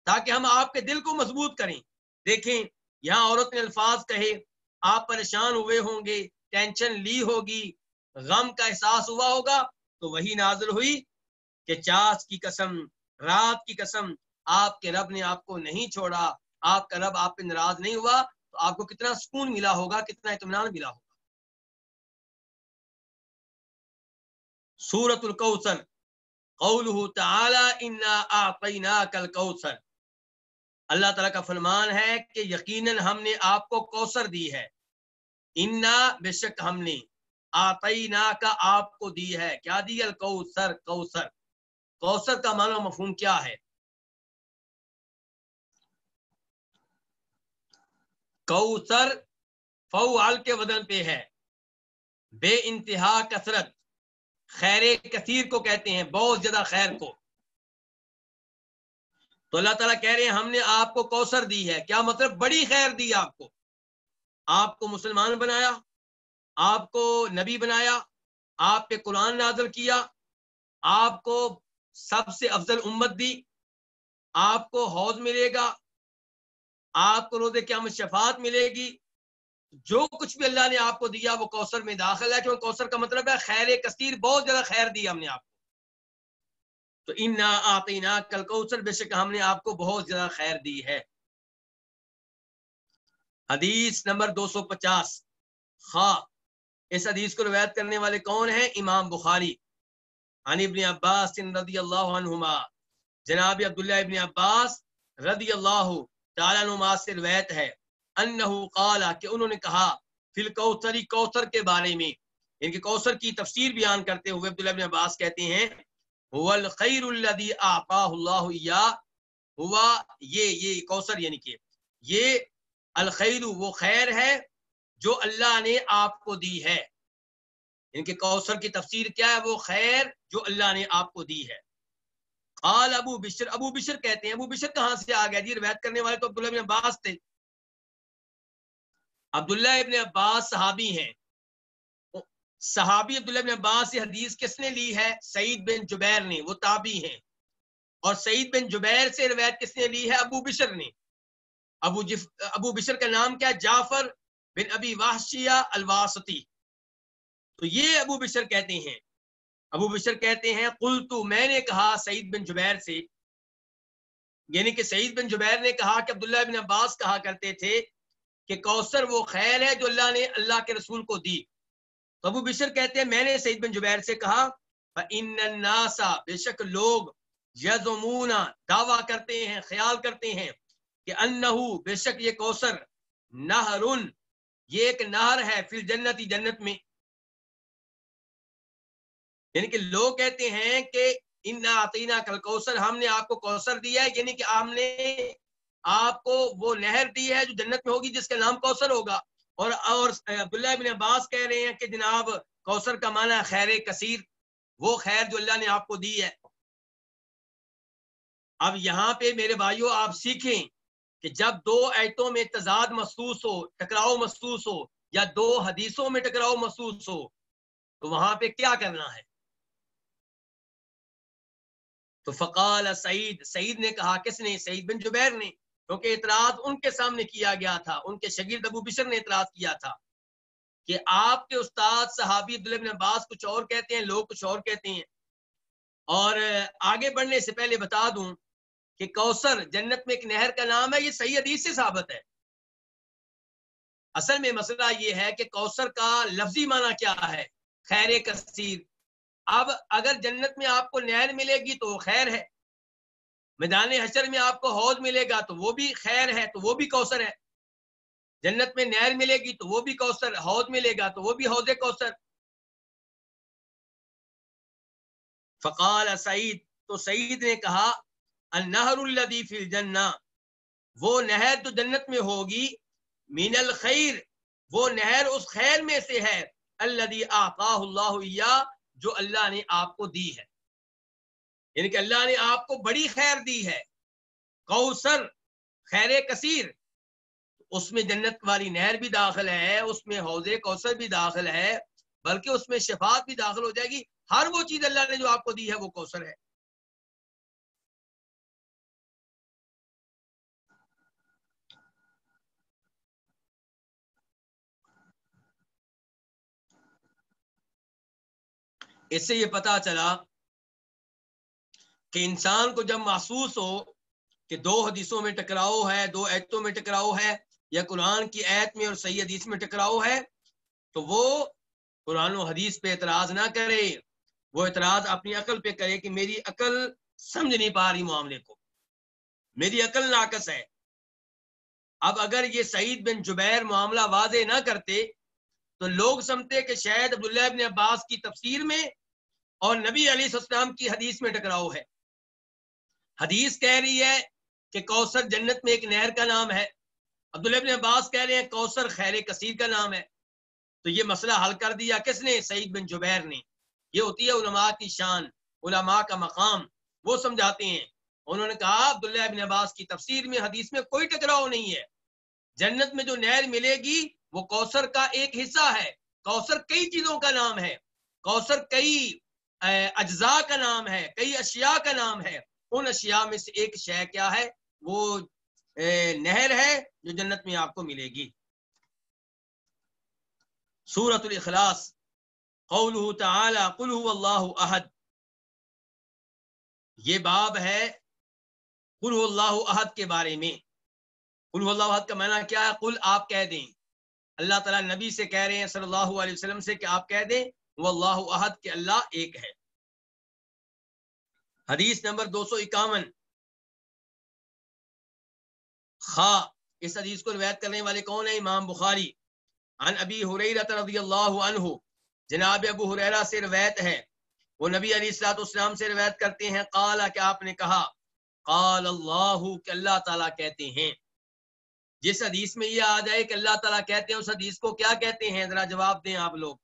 تاکہ ہم آپ کے دل کو مضبوط کریں۔ دیکھیں یہاں عورت نے الفاظ کہے، آپ پریشان ہوئے ہوں گے، ٹینشن لی ہوگی، غم کا احساس ہوا ہوگا، تو وہی نازل ہوئی کہ چاس کی قسم، رات کی قسم، آپ کے رب نے آپ کو نہیں چھوڑا، آپ کا رب آپ پہ ناراض نہیں ہوا، تو آپ کو کتنا سکون ملا ہوگا، کتنا اطمینان ملا ہوگا۔ سورۃ الکوثر، قولہ تعالی انا اعطیناک الکوثر، اللہ تعالیٰ کا فرمان ہے کہ یقیناً ہم نے آپ کو کوثر دی ہے۔ انا، بے شک ہم نے، اعطیناک، آپ کو دی ہے، کیا دی؟ الکوثر، کوثر۔ کوثر کا معنی و مفہوم کیا ہے؟ کوثر فعال کے وزن پہ ہے، بے انتہا کثرت، خیر کثیر کو کہتے ہیں، بہت زیادہ خیر کو۔ تو اللہ تعالیٰ کہہ رہے ہیں ہم نے آپ کو کوثر دی ہے، کیا مطلب؟ بڑی خیر دی آپ کو مسلمان بنایا، آپ کو نبی بنایا، آپ پہ قرآن نازل کیا، آپ کو سب سے افضل امت دی، آپ کو حوض ملے گا، آپ کو روز قیامت شفاعت ملے گی۔ جو کچھ بھی اللہ نے آپ کو دیا وہ کوثر میں داخل ہے، کیونکہ کوثر کا مطلب ہے خیر کثیر، بہت زیادہ خیر دی ہم نے آپ کو۔ تو انا اعطیناک الکوثر، بے شک ہم نے آپ کو بہت زیادہ خیر دی ہے۔ حدیث نمبر 250 خواہ، اس حدیث کو روایت کرنے والے کون ہیں؟ امام بخاری۔ عن ابن عباس رضی اللہ عنہما، جناب عبداللہ ابن عباس رضی اللہ تعالیٰ عنہما سے روایت ہے، انہ قال، کہ انہوں نے کہا، فی الکوثر، کوثر کے بارے میں، ان کے کوثر کی تفسیر بیان کرتے ہوئے عبداللہ ابن عباس کہتے ہیں، هو الخیر الذی اعطاہ اللہ ایاہ، ہوا یہ کوثر یعنی کہ یہ الخیر، وہ خیر ہے جو اللہ نے آپ کو دی ہے۔ ان کے کوثر کی تفسیر کیا ہے؟ وہ خیر جو اللہ نے آپ کو دی ہے۔ قال ابو بشر، ابو بشر کہتے ہیں، ابو بشر کہاں سے آ گیا جی؟ روایت کرنے والے تو عبداللہ ابن عباس تھے۔ عبداللہ ابن عباس صحابی ہیں، صحابی عبداللہ ابن عباس سے حدیث کس نے لی ہے؟ سعید بن جبیر نے، وہ تابعی ہیں۔ اور سعید بن جبیر سے روایت کس نے لی ہے؟ ابو بشر نے۔ ابو بشر کا نام کیا؟ جعفر بن ابی وحشیہ الواسطی۔ تو یہ ابو بشر کہتے ہیں، ابو بشر کہتے ہیں، قلت، میں نے کہا سعید بن جبیر سے، یعنی کہ سعید بن جبیر نے کہا کہ عبداللہ ابن عباس کہا کرتے تھے کہ کوثر وہ خیر ہے جو اللہ نے اللہ کے رسول کو دی۔ تو ابو بشر کہتے ہیں میں نے سعید بن جبیر سے کہا، فَإِنَّ النَّاسَ، بے شک لوگ، یزعمون، دعویٰ کرتے ہیں، خیال کرتے ہیں کہ انہو، بے شک یہ کوثر، نہرن، یہ ایک نہر ہے، فی الجنت، جنت میں۔ یعنی کہ لوگ کہتے ہیں کہ انا اعطیناک الکوثر، ہم نے آپ کو کوثر دیا ہے، یعنی کہ ہم نے آپ کو وہ نہر دی ہے جو جنت میں ہوگی جس کا نام کوثر ہوگا۔ اور عبداللہ ابن عباس کہہ رہے ہیں کہ جناب کوثر کا معنی خیر کثیر، وہ خیر جو اللہ نے آپ کو دی ہے۔ اب یہاں پہ میرے بھائیوں آپ سیکھیں کہ جب دو آیتوں میں تضاد محسوس ہو، ٹکراؤ محسوس ہو، یا دو حدیثوں میں ٹکراؤ محسوس ہو، تو وہاں پہ کیا کرنا ہے؟ تو فقال سعید، سعید نے کہا، کس نے؟ سعید بن جبیر نے، کیونکہ اعتراض ان کے سامنے کیا گیا تھا، ان کے شاگرد ابو بشر نے اعتراض کیا تھا۔ کہ آپ کے استاد صحابی عبداللہ بن عباس کچھ اور کہتے ہیں، لوگ کچھ اور کہتے ہیں. اور آگے بڑھنے سے پہلے بتا دوں کہ کوثر جنت میں ایک نہر کا نام ہے، یہ صحیح حدیث سے ثابت ہے. اصل میں مسئلہ یہ ہے کہ کوثر کا لفظی معنی کیا ہے؟ خیر کثیر. اب اگر جنت میں آپ کو نہر ملے گی تو وہ خیر ہے، میدان حشر میں آپ کو حوض ملے گا تو وہ بھی خیر ہے، تو وہ بھی کوثر ہے. جنت میں نہر ملے گی تو وہ بھی کوثر، حوض ملے گا تو وہ بھی حوض کوثر. فقال سعید، تو سعید نے کہا النہر الذی فی الجنہ، وہ نہر تو جنت میں ہوگی، من الخیر، وہ نہر اس خیر میں سے ہے، الذی اعطاہ اللہ ایاہ، جو اللہ نے آپ کو دی ہے. یعنی کہ اللہ نے آپ کو بڑی خیر دی ہے. کوثر خیر کثیر، اس میں جنت والی نہر بھی داخل ہے، اس میں حوض کوثر بھی داخل ہے، بلکہ اس میں شفاعت بھی داخل ہو جائے گی. ہر وہ چیز اللہ نے جو آپ کو دی ہے وہ کوثر ہے. اس سے یہ پتا چلا کہ انسان کو جب محسوس ہو کہ دو حدیثوں میں ٹکراؤ ہے، دو ایتوں میں ٹکراؤ ہے، یا قرآن کی ایت میں اور صحیح حدیث میں ٹکراؤ ہے، تو وہ قرآن و حدیث پہ اعتراض نہ کرے، وہ اعتراض اپنی عقل پہ کرے کہ میری عقل سمجھ نہیں پا رہی معاملے کو، میری عقل ناقص ہے. اب اگر یہ سعید بن جبیر معاملہ واضح نہ کرتے تو لوگ سمجھتے کہ شاید عبداللہ بن عباس کی تفسیر میں اور نبی علیہ السلام کی حدیث میں ٹکراؤ ہے. حدیث کہہ رہی ہے کہ کوثر جنت میں ایک نہر کا نام ہے، عبداللہ بن عباس کہہ رہے ہیں کوثر خیر کثیر کا نام ہے. تو یہ مسئلہ حل کر دیا کس نے؟ سعید بن جبیر نے. یہ ہوتی ہے علماء کی شان، علماء کا مقام، وہ سمجھاتے ہیں. انہوں نے کہا عبداللہ بن عباس کی تفسیر میں حدیث میں کوئی ٹکراؤ نہیں ہے، جنت میں جو نہر ملے گی وہ کوثر کا ایک حصہ ہے. کوثر کئی چیزوں کا نام ہے، کوثر کئی اجزاء کا نام ہے، کئی اشیاء کا نام ہے. ان اشیاء میں سے ایک شے کیا ہے؟ وہ نہر ہے جو جنت میں آپ کو ملے گی. سورۃ الاخلاص، قولہ تعالی قل هو اللہ احد، یہ باب ہے قل هو اللہ احد کے بارے میں. قل هو اللہ احد کا معنی کیا ہے؟ قل آپ کہہ دیں. اللہ تعالیٰ نبی سے کہہ رہے ہیں صلی اللہ علیہ وسلم سے کہ آپ کہہ دیں وہ اللہ احد، کہ اللہ ایک ہے. حدیث نمبر 251. اس حدیث کو روایت کرنے والے کون ہیں؟ امام بخاری. عن ابی ہریرہ رضی اللہ عنہ، جناب ابو ہریرہ سے روایت ہے، وہ نبی علیہ الصلوۃ والسلام سے روایت کرتے ہیں، قال، کہ آپ نے کہا، قال اللہ، کہ اللہ تعالیٰ کہتے ہیں. جس حدیث میں یہ آ جائے کہ اللہ تعالیٰ کہتے ہیں، اس حدیث کو کیا کہتے ہیں؟ ذرا جواب دیں آپ لوگ.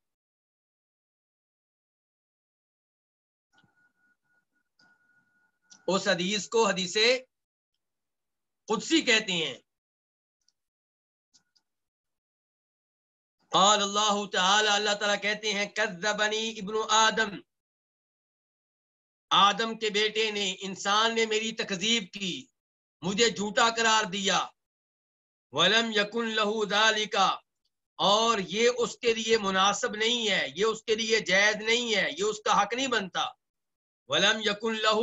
اس حدیث کو حدیث قدسی کہتے ہیں. قال اللہ تعالی، اللہ تعالیٰ کہتے ہیں، کذبنی ابن آدم، آدم کے بیٹے نے، انسان نے میری تکذیب کی، مجھے جھوٹا قرار دیا. ولم یکن لہ ذالک، اور یہ اس کے لیے مناسب نہیں ہے، یہ اس کے لیے جائز نہیں ہے، یہ اس کا حق نہیں بنتا. ولم یکن لہ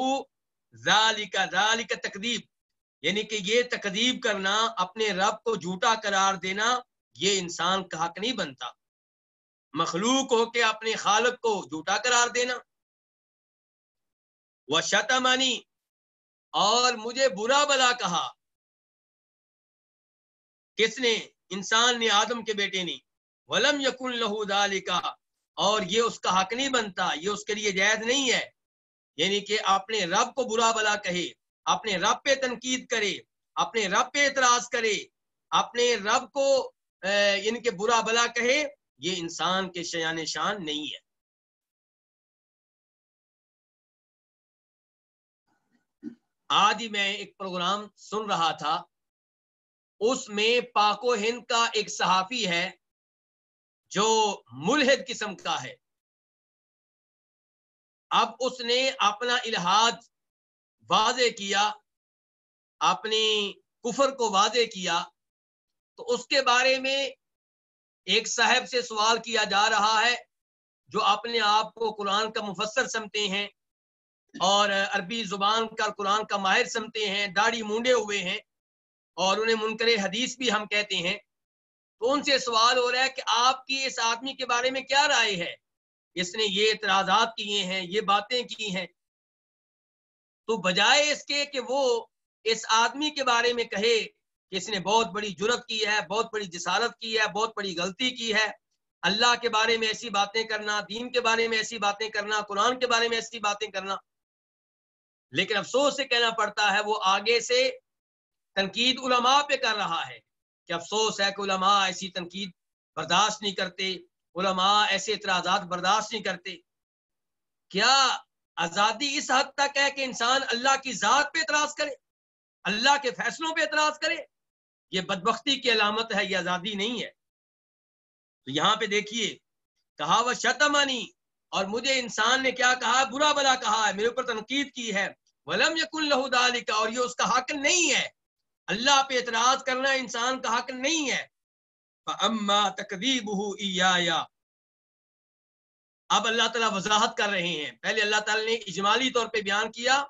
ذالک، ذالک تکذیب، یعنی کہ یہ تکذیب کرنا، اپنے رب کو جھوٹا قرار دینا، یہ انسان کا حق نہیں بنتا. مخلوق ہو کے اپنے خالق کو جھوٹا قرار دینا. وشتمنی، اور مجھے برا بلا کہا. کس نے؟ انسان نے، آدم کے بیٹے نے. ولم یکن لہ ذالک، اور یہ اس کا حق نہیں بنتا، یہ اس کے لیے جائز نہیں ہے. یعنی کہ اپنے رب کو برا بلا کہے، اپنے رب پہ تنقید کرے، اپنے رب پہ اعتراض کرے، اپنے رب کو یعنی کہ برا بلا کہے، یہ انسان کے شایان شان نہیں ہے. آج ہی میں ایک پروگرام سن رہا تھا، اس میں پاک و ہند کا ایک صحافی ہے جو ملحد قسم کا ہے. اب اس نے اپنا الحاد واضح کیا، اپنی کفر کو واضح کیا، تو اس کے بارے میں ایک صاحب سے سوال کیا جا رہا ہے جو اپنے آپ کو قرآن کا مفسر سمجھتے ہیں اور عربی زبان کا قرآن کا ماہر سمجھتے ہیں، داڑھی مونڈے ہوئے ہیں اور انہیں منکر حدیث بھی ہم کہتے ہیں. تو ان سے سوال ہو رہا ہے کہ آپ کی اس آدمی کے بارے میں کیا رائے ہے، اس نے یہ اعتراضات کیے ہیں، یہ باتیں کی ہیں. تو بجائے اس کے کہ وہ اس آدمی کے بارے میں کہے کہ اس نے بہت بڑی جرت کی ہے، بہت بڑی جسارت کی ہے، بہت بڑی غلطی کی ہے، اللہ کے بارے میں ایسی باتیں کرنا، دین کے بارے میں ایسی باتیں کرنا، قرآن کے بارے میں ایسی باتیں کرنا، لیکن افسوس سے کہنا پڑتا ہے وہ آگے سے تنقید علماء پہ کر رہا ہے کہ افسوس ہے کہ علماء ایسی تنقید برداشت نہیں کرتے، علماء ایسے اعتراضات برداشت نہیں کرتے. کیا آزادی اس حد تک ہے کہ انسان اللہ کی ذات پہ اعتراض کرے، اللہ کے فیصلوں پہ اعتراض کرے؟ یہ بدبختی کی علامت ہے، یہ آزادی نہیں ہے. تو یہاں پہ دیکھیے کہا وہ شتمانی، اور مجھے انسان نے کیا کہا، برا بلا کہا ہے، میرے اوپر تنقید کی ہے. ولم یکن لہ ذالک، اور یہ اس کا حق نہیں ہے، اللہ پہ اعتراض کرنا انسان کا حق نہیں ہے. فاما تکذیبہ ایایا، اب اللہ تعالیٰ وضاحت کر رہے ہیں. پہلے اللہ تعالیٰ نے اجمالی طور پہ بیان کیا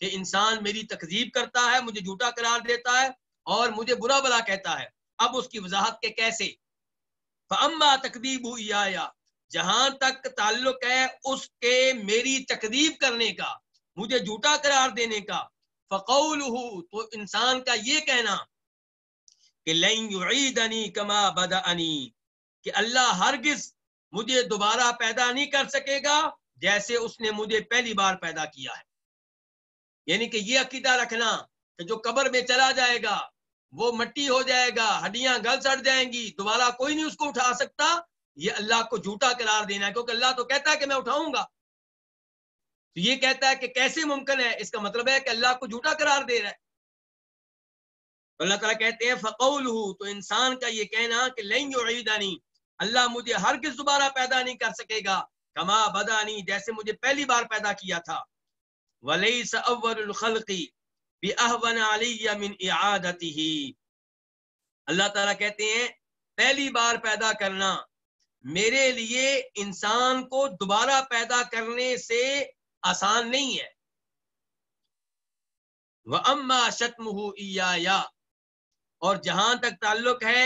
کہ انسان میری تکذیب کرتا ہے، مجھے جھوٹا قرار دیتا ہے اور مجھے برا بلا کہتا ہے. اب اس کی وضاحت کے کیسے. فاما تکذیبہ ایایا، جہاں تک تعلق ہے اس کے میری تکذیب کرنے کا، مجھے جھوٹا قرار دینے کا، فقولہ، تو انسان کا یہ کہنا کہ لن یعیدنی کما بدأنی، کہ اللہ ہرگز مجھے دوبارہ پیدا نہیں کر سکے گا جیسے اس نے مجھے پہلی بار پیدا کیا ہے. یعنی کہ یہ عقیدہ رکھنا کہ جو قبر میں چلا جائے گا وہ مٹی ہو جائے گا، ہڈیاں گل سڑ جائیں گی، دوبارہ کوئی نہیں اس کو اٹھا سکتا، یہ اللہ کو جھوٹا قرار دینا ہے، کیونکہ اللہ تو کہتا ہے کہ میں اٹھاؤں گا. تو یہ کہتا ہے کہ کیسے ممکن ہے، اس کا مطلب ہے کہ اللہ کو جھوٹا قرار دے رہا ہے. اللہ تعالیٰ کہتے ہیں فقولہ، تو انسان کا یہ کہنا کہ لن یعیدنی، اللہ مجھے ہرگز دوبارہ پیدا نہیں کر سکے گا، کما بدانی، جیسے مجھے پہلی بار پیدا کیا تھا. ولیس اول الخلق باہون علی من اعادتہ، اللہ تعالیٰ کہتے ہیں پہلی بار پیدا کرنا میرے لیے انسان کو دوبارہ پیدا کرنے سے آسان نہیں ہے. وَأَمَّا شَتْمُهُ إِيَّايَ، اور جہاں تک تعلق ہے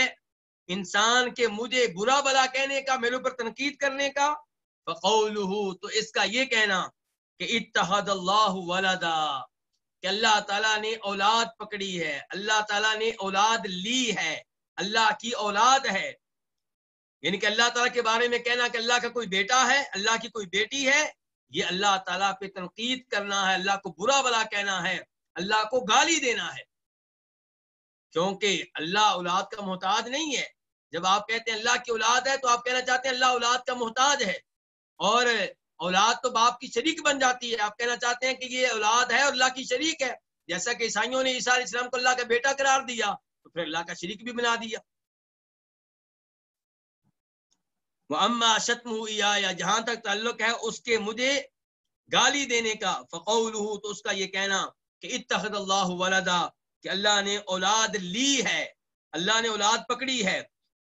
انسان کے مجھے برا بلا کہنے کا، میرے اوپر تنقید کرنے کا، فَقَوْلُهُ، تو اس کا یہ کہنا کہ اتخذ اللہ ولدا، کہ اللہ تعالیٰ نے اولاد پکڑی ہے، اللہ تعالیٰ نے اولاد لی ہے، اللہ کی اولاد ہے. یعنی کہ اللہ تعالیٰ کے بارے میں کہنا کہ اللہ کا کوئی بیٹا ہے، اللہ کی کوئی بیٹی ہے، یہ اللہ تعالیٰ پہ تنقید کرنا ہے، اللہ کو برا بلا کہنا ہے، اللہ کو گالی دینا ہے. کیونکہ اللہ اولاد کا محتاج نہیں ہے. جب آپ کہتے ہیں اللہ کی اولاد ہے تو آپ کہنا چاہتے ہیں اللہ اولاد کا محتاج ہے، اور اولاد تو باپ کی شریک بن جاتی ہے. آپ کہنا چاہتے ہیں کہ یہ اولاد ہے اور اللہ کی شریک ہے، جیسا کہ عیسائیوں نے عیسیٰ علیہ السلام کو اللہ کا بیٹا قرار دیا تو پھر اللہ کا شریک بھی بنا دیا. وَأَمَّا شَتْمُهُ إِيَّايَ، جہاں تک تعلق ہے اس کے مجھے گالی دینے کا، فَقَوْلُهُ، تو اس کا یہ کہنا کہ اتخذ اللہ ولدا، کہ اللہ نے اولاد لی ہے، اللہ نے اولاد پکڑی ہے.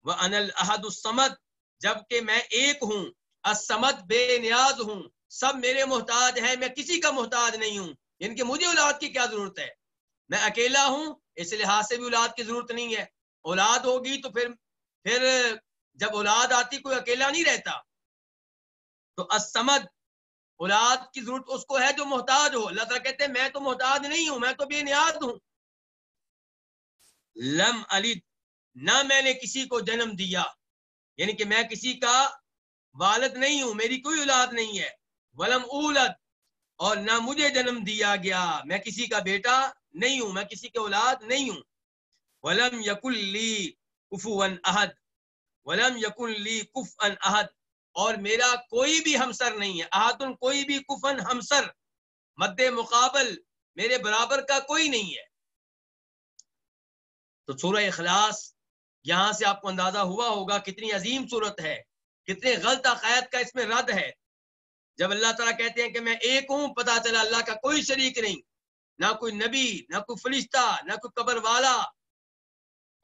وَأَنَا الْأَحَدُ الصَّمَدُ، جبکہ میں ایک ہوں، الصمد، بے نیاز ہوں، سب میرے محتاج ہیں، میں کسی کا محتاج نہیں ہوں. یعنی کہ مجھے اولاد کی کیا ضرورت ہے، میں اکیلا ہوں، اس لحاظ سے بھی اولاد کی ضرورت نہیں ہے. اولاد ہوگی تو پھر جب اولاد آتی کوئی اکیلا نہیں رہتا. تو الصمد، اولاد کی ضرورت اس کو ہے جو محتاج ہو. اللہ تعالیٰ کہتے ہیں میں تو محتاج نہیں ہوں، میں تو بے نیاز ہوں. لم الد، نہ میں نے کسی کو جنم دیا، یعنی کہ میں کسی کا والد نہیں ہوں، میری کوئی اولاد نہیں ہے. ولم اولد، اور نہ مجھے جنم دیا گیا، میں کسی کا بیٹا نہیں ہوں، میں کسی کے اولاد نہیں ہوں. ولم یکن لی کفوا احد، ولم یکن لی کفوا احد، اور میرا کوئی بھی ہمسر نہیں ہے. احدن، کوئی بھی، کفن، ہمسر، مد مقابل، میرے برابر کا کوئی نہیں ہے. تو سورہ اخلاص، یہاں سے آپ کو اندازہ ہوا ہوگا کتنی عظیم صورت ہے، کتنے غلط عقائد کا اس میں رد ہے. جب اللہ تعالیٰ کہتے ہیں کہ میں ایک ہوں، پتا چلا اللہ کا کوئی شریک نہیں، نہ کوئی نبی، نہ کوئی فرشتہ، نہ کوئی قبر والا،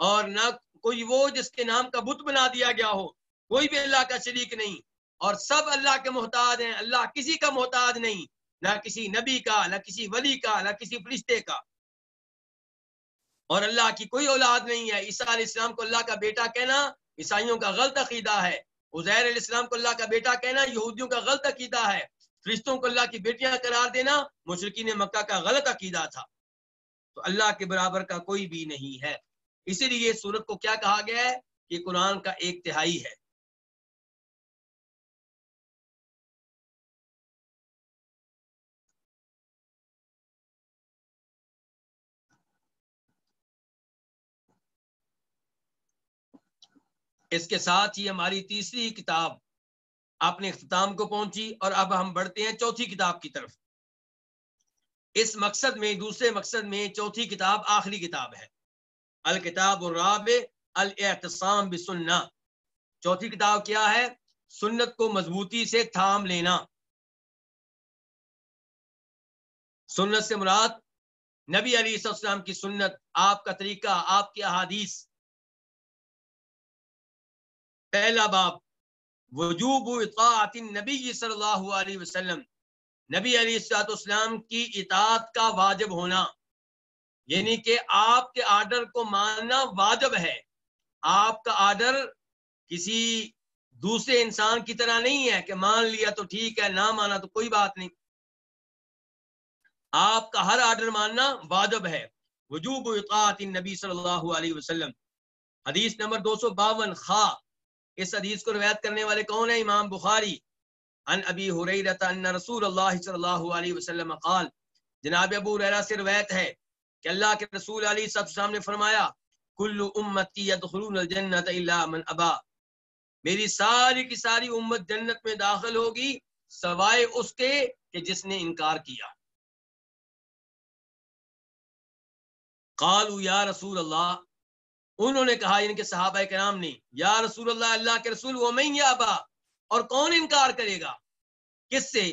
اور نہ کوئی وہ جس کے نام کا بت بنا دیا گیا ہو، کوئی بھی اللہ کا شریک نہیں، اور سب اللہ کے محتاج ہیں، اللہ کسی کا محتاج نہیں، نہ کسی نبی کا، نہ کسی ولی کا، نہ کسی فرشتے کا، اور اللہ کی کوئی اولاد نہیں ہے۔ عیسیٰ علیہ السلام کو اللہ کا بیٹا کہنا عیسائیوں کا غلط عقیدہ ہے، عزیر علیہ السلام کو اللہ کا بیٹا کہنا یہودیوں کا غلط عقیدہ ہے، فرشتوں کو اللہ کی بیٹیاں قرار دینا مشرکین مکہ کا غلط عقیدہ تھا۔ تو اللہ کے برابر کا کوئی بھی نہیں ہے، اسی لیے سورت کو کیا کہا گیا ہے کہ قرآن کا 1/3 ہے۔ اس کے ساتھ ہی ہماری تیسری کتاب اپنے اختتام کو پہنچی، اور اب ہم بڑھتے ہیں چوتھی کتاب کی طرف۔ اس مقصد میں، دوسرے مقصد میں، چوتھی کتاب آخری کتاب ہے، الکتاب الرابع الاعتصام بسنہ۔ چوتھی کتاب کیا ہے؟ سنت کو مضبوطی سے تھام لینا۔ سنت سے مراد نبی علیہ السلام کی سنت، آپ کا طریقہ، آپ کی احادیث۔ پہلا باب وجوب اطاعت النبی صلی اللہ علیہ وسلم، نبی علیہ السلام کی اطاعت کا واجب ہونا، یعنی کہ آپ کے آرڈر کو ماننا واجب ہے۔ آپ کا آرڈر کسی دوسرے انسان کی طرح نہیں ہے کہ مان لیا تو ٹھیک ہے، نہ مانا تو کوئی بات نہیں، آپ کا ہر آرڈر ماننا واجب ہے۔ وجوب اطاعت النبی صلی اللہ علیہ وسلم، حدیث نمبر 252 خا۔ اس حدیث کو روایت کرنے والے کون ہیں؟ امام بخاری۔ عن ابی ہریرہ ان رسول اللہ صلی اللہ علیہ وسلم قال، جناب ابو ہریرہ سے روایت ہے کہ اللہ کے رسول علیہ السلام نے فرمایا، کل امتی یدخلون الجنۃ الا من ابا، میری ساری کی ساری امت جنت میں داخل ہوگی سوائے اس کے کہ جس نے انکار کیا۔ قالوا یا رسول اللہ، انہوں نے کہا، یعنی کہ صحابہ کرام نے، یا رسول اللہ، اللہ کے رسول، ومن یابا، اور کون انکار کرے گا؟ کس سے؟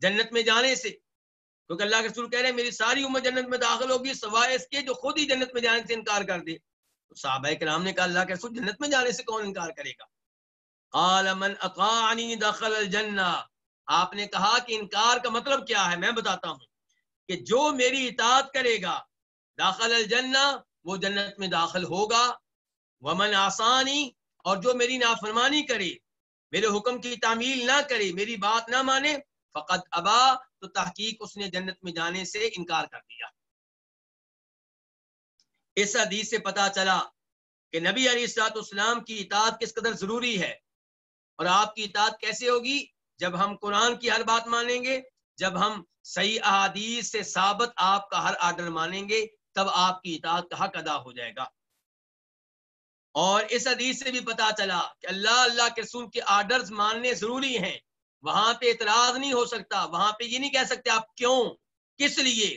جنت میں جانے سے، کیونکہ اللہ کے رسول کہہ رہے ہیں میری ساری امت جنت میں داخل ہوگی سوائے اس کے جو خود ہی جنت میں جانے سے انکار کر دے۔ تو صحابہ کرام نے کہا اللہ کے رسول جنت میں جانے سے کون انکار کرے گا؟ قال من اطاعنی دخل الجنہ، آپ نے کہا کہ انکار کا مطلب کیا ہے، میں بتاتا ہوں کہ جو میری اطاعت کرے گا داخل الجنہ، وہ جنت میں داخل ہوگا، ومن عصانی، اور جو میری نافرمانی کرے، میرے حکم کی تعمیل نہ کرے، میری بات نہ مانے، فقط ابا، تو تحقیق اس نے جنت میں جانے سے انکار کر دیا۔ اس حدیث سے پتا چلا کہ نبی علیہ السلام کی اطاعت کس قدر ضروری ہے، اور آپ کی اطاعت کیسے ہوگی؟ جب ہم قرآن کی ہر بات مانیں گے، جب ہم صحیح احادیث سے ثابت آپ کا ہر آرڈر مانیں گے، تب آپ کی اطاعت کا حق ادا ہو جائے گا۔ اور اس حدیث سے بھی پتا چلا کہ اللہ کے رسول کے آرڈرز ماننے ضروری ہیں، وہاں پہ اعتراض نہیں ہو سکتا، وہاں پہ یہ نہیں کہہ سکتے آپ کیوں، کس لیے،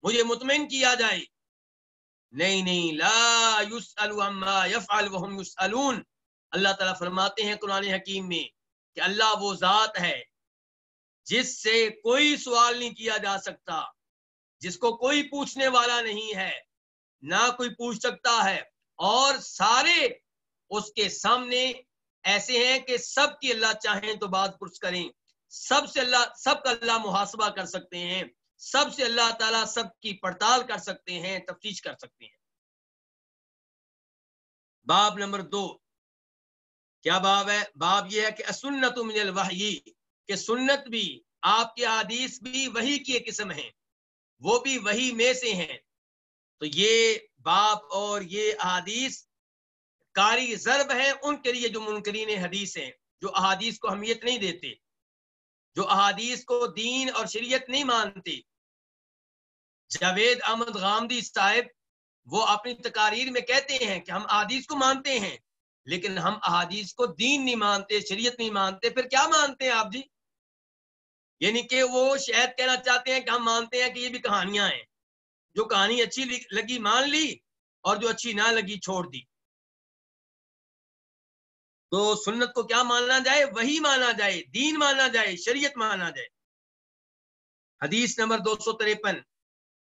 مجھے مطمئن کیا جائے، نہیں، لا یسأل عما یفعل وهم یسألون۔ اللہ تعالیٰ فرماتے ہیں قرآن حکیم میں کہ اللہ وہ ذات ہے جس سے کوئی سوال نہیں کیا جا سکتا، جس کو کوئی پوچھنے والا نہیں ہے، نہ کوئی پوچھ سکتا ہے، اور سارے اس کے سامنے ایسے ہیں کہ سب کی اللہ چاہیں تو بات پرس کریں، سب کا اللہ محاسبہ کر سکتے ہیں، سب سے اللہ تعالیٰ سب کی پڑتال کر سکتے ہیں، تفتیش کر سکتے ہیں۔ باب نمبر 2، کیا باب ہے؟ باب یہ ہے کہ السنت من الوحی، کہ سنت بھی، آپ کی حدیث بھی وحی کی ایک قسم ہیں، وہ بھی وحی میں سے ہیں۔ تو یہ باب اور یہ احادیث کاری ضرب ہیں ان کے لیے جو منکرین حدیث ہیں، جو احادیث کو اہمیت نہیں دیتے، جو احادیث کو دین اور شریعت نہیں مانتے۔ جاوید احمد غامدی صاحب وہ اپنی تقاریر میں کہتے ہیں کہ ہم احادیث کو مانتے ہیں لیکن ہم احادیث کو دین نہیں مانتے، شریعت نہیں مانتے۔ پھر کیا مانتے ہیں آپ جی؟ یعنی کہ وہ شاید کہنا چاہتے ہیں کہ ہم مانتے ہیں کہ یہ بھی کہانیاں ہیں، جو کہانی اچھی لگی مان لی اور جو اچھی نہ لگی چھوڑ دی۔ تو سنت کو کیا ماننا جائے؟ وہی مانا جائے، دین مانا جائے، شریعت مانا جائے۔ حدیث نمبر 253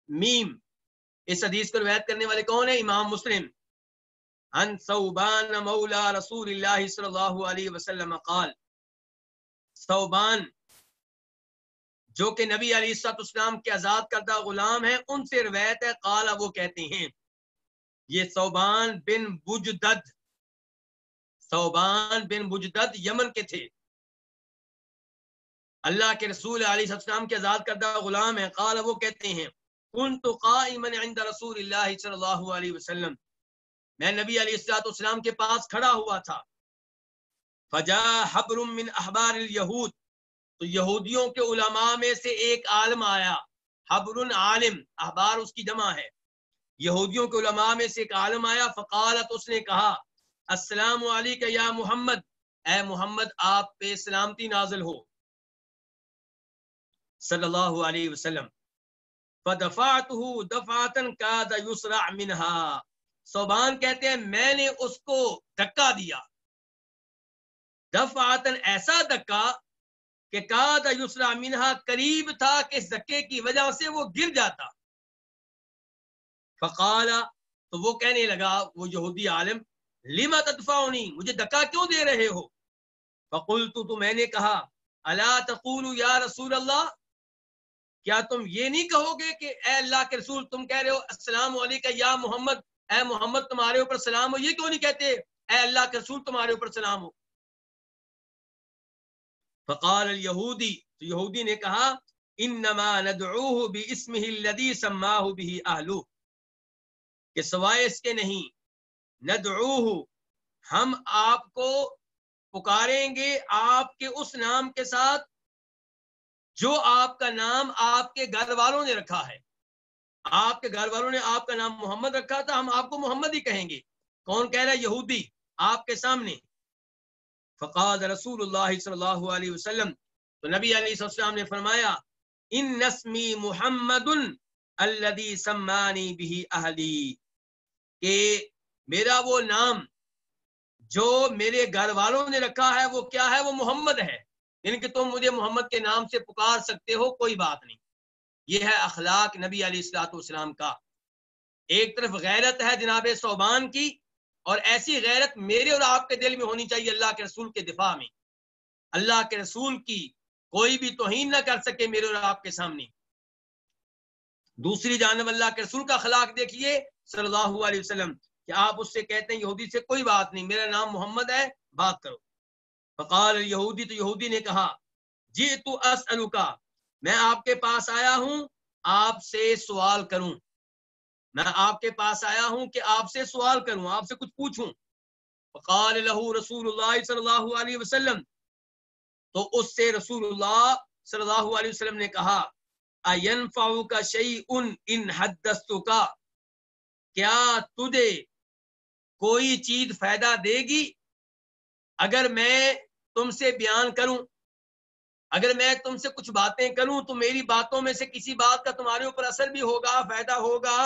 میم، اس حدیث کو روایت کرنے والے کون ہیں؟ امام مسلم۔ عن ثوبان مولا رسول اللہ صلی اللہ علیہ وسلم قال، ثوبان جو کہ نبی علیہ الصلوۃ والسلام کے آزاد کردہ غلام ہیں، ان سے روایت ہے، قال وہ کہتے ہیں، یہ ثوبان بن بجدد یمن کے تھے، اللہ کے رسول علیہ الصلوۃ والسلام کے آزاد کردہ غلام ہیں، قال وہ کہتے ہیں، کنت قائما عند رسول اللہ صلی اللہ علیہ وسلم، میں نبی علیہ الصلوۃ والسلام کے پاس کھڑا ہوا تھا، فجاء حبر من احبار الیہود، تو یہودیوں کے علماء میں سے ایک عالم آیا، حبر عالم، احبار اس کی جمع ہے، یہودیوں کے علماء میں سے ایک عالم آیا، فقالت، اس نے کہا، السلام علیک یا محمد، اے محمد آپ پہ سلامتی نازل ہو، صلی اللہ علیہ وسلم، فدفعته دفعة كاد يسرع منها، ثوبان کہتے ہیں میں نے اس کو دھکا دیا، دفعتاً ایسا دھکا کہ کاد یسرع منها، قریب تھا کہ اس دھکے کی وجہ سے وہ گر جاتا، فقال، تو وہ کہنے لگا، وہ یہودی عالم، لما تدفعنی، مجھے دھکا کیوں دے رہے ہو، فقلت، تو میں نے کہا، الا تقول یا رسول اللہ، کیا تم یہ نہیں کہو گے کہ اے اللہ کے رسول، تم کہہ رہے ہو السلام علیکم یا محمد، اے محمد تمہارے اوپر سلام ہو، یہ کیوں نہیں کہتے اے اللہ کے رسول تمہارے اوپر سلام ہو، فقال الیہودی، تو یہودی نے کہا، انما ندعوه باسمه الذي سماه به اهله، کہ سوائے اس کے نہیں، ندعوه، ہم آپ کو پکاریں گے آپ کے اس نام کے ساتھ جو آپ کا نام آپ کے گھر والوں نے رکھا ہے، آپ کے گھر والوں نے آپ کا نام محمد رکھا تھا، ہم آپ کو محمد ہی کہیں گے، کون کہہ رہا ہے، یہودی آپ کے سامنے، فقال رسول اللہ صلی اللہ علیہ وسلم، تو نبی علیہ السلام نے فرمایا، ان اسمی محمد الذی سمانی به اہلی، کہ میرا وہ نام جو میرے گھر والوں نے رکھا ہے وہ کیا ہے، وہ محمد ہے، یعنی کہ تم مجھے محمد کے نام سے پکار سکتے ہو، کوئی بات نہیں، یہ ہے اخلاق نبی علیہ الصلوۃ والسلام کا، ایک طرف غیرت ہے جناب ثوبان کی، اور ایسی غیرت میرے اور آپ کے دل میں ہونی چاہیے اللہ کے رسول کے دفاع میں، اللہ کے رسول کی کوئی بھی توہین نہ کر سکے میرے اور آپ کے سامنے، دوسری جانب اللہ کے رسول کا اخلاق دیکھیے صلی اللہ علیہ وسلم، کہ آپ اس سے کہتے ہیں یہودی سے کوئی بات نہیں، میرا نام محمد ہے، بات کرو، فقال یہودی، تو یہودی نے کہا، جئت اسألک، میں آپ کے پاس آیا ہوں آپ سے سوال کروں، میں آپ کے پاس آیا ہوں کہ آپ سے سوال کروں، آپ سے کچھ پوچھوں، فقال له رسول اللہ صلی اللہ علیہ وسلم، تو اس سے رسول اللہ صلی اللہ علیہ وسلم نے کہا، اَيَنْفَعُكَ شَيْءٌ إِنْ حَدَّثْتُكَ، کیا تجھے کوئی چیز فائدہ دے گی اگر میں تم سے بیان کروں، اگر میں تم سے کچھ باتیں کروں تو میری باتوں میں سے کسی بات کا تمہارے اوپر اثر بھی ہوگا، فائدہ ہوگا،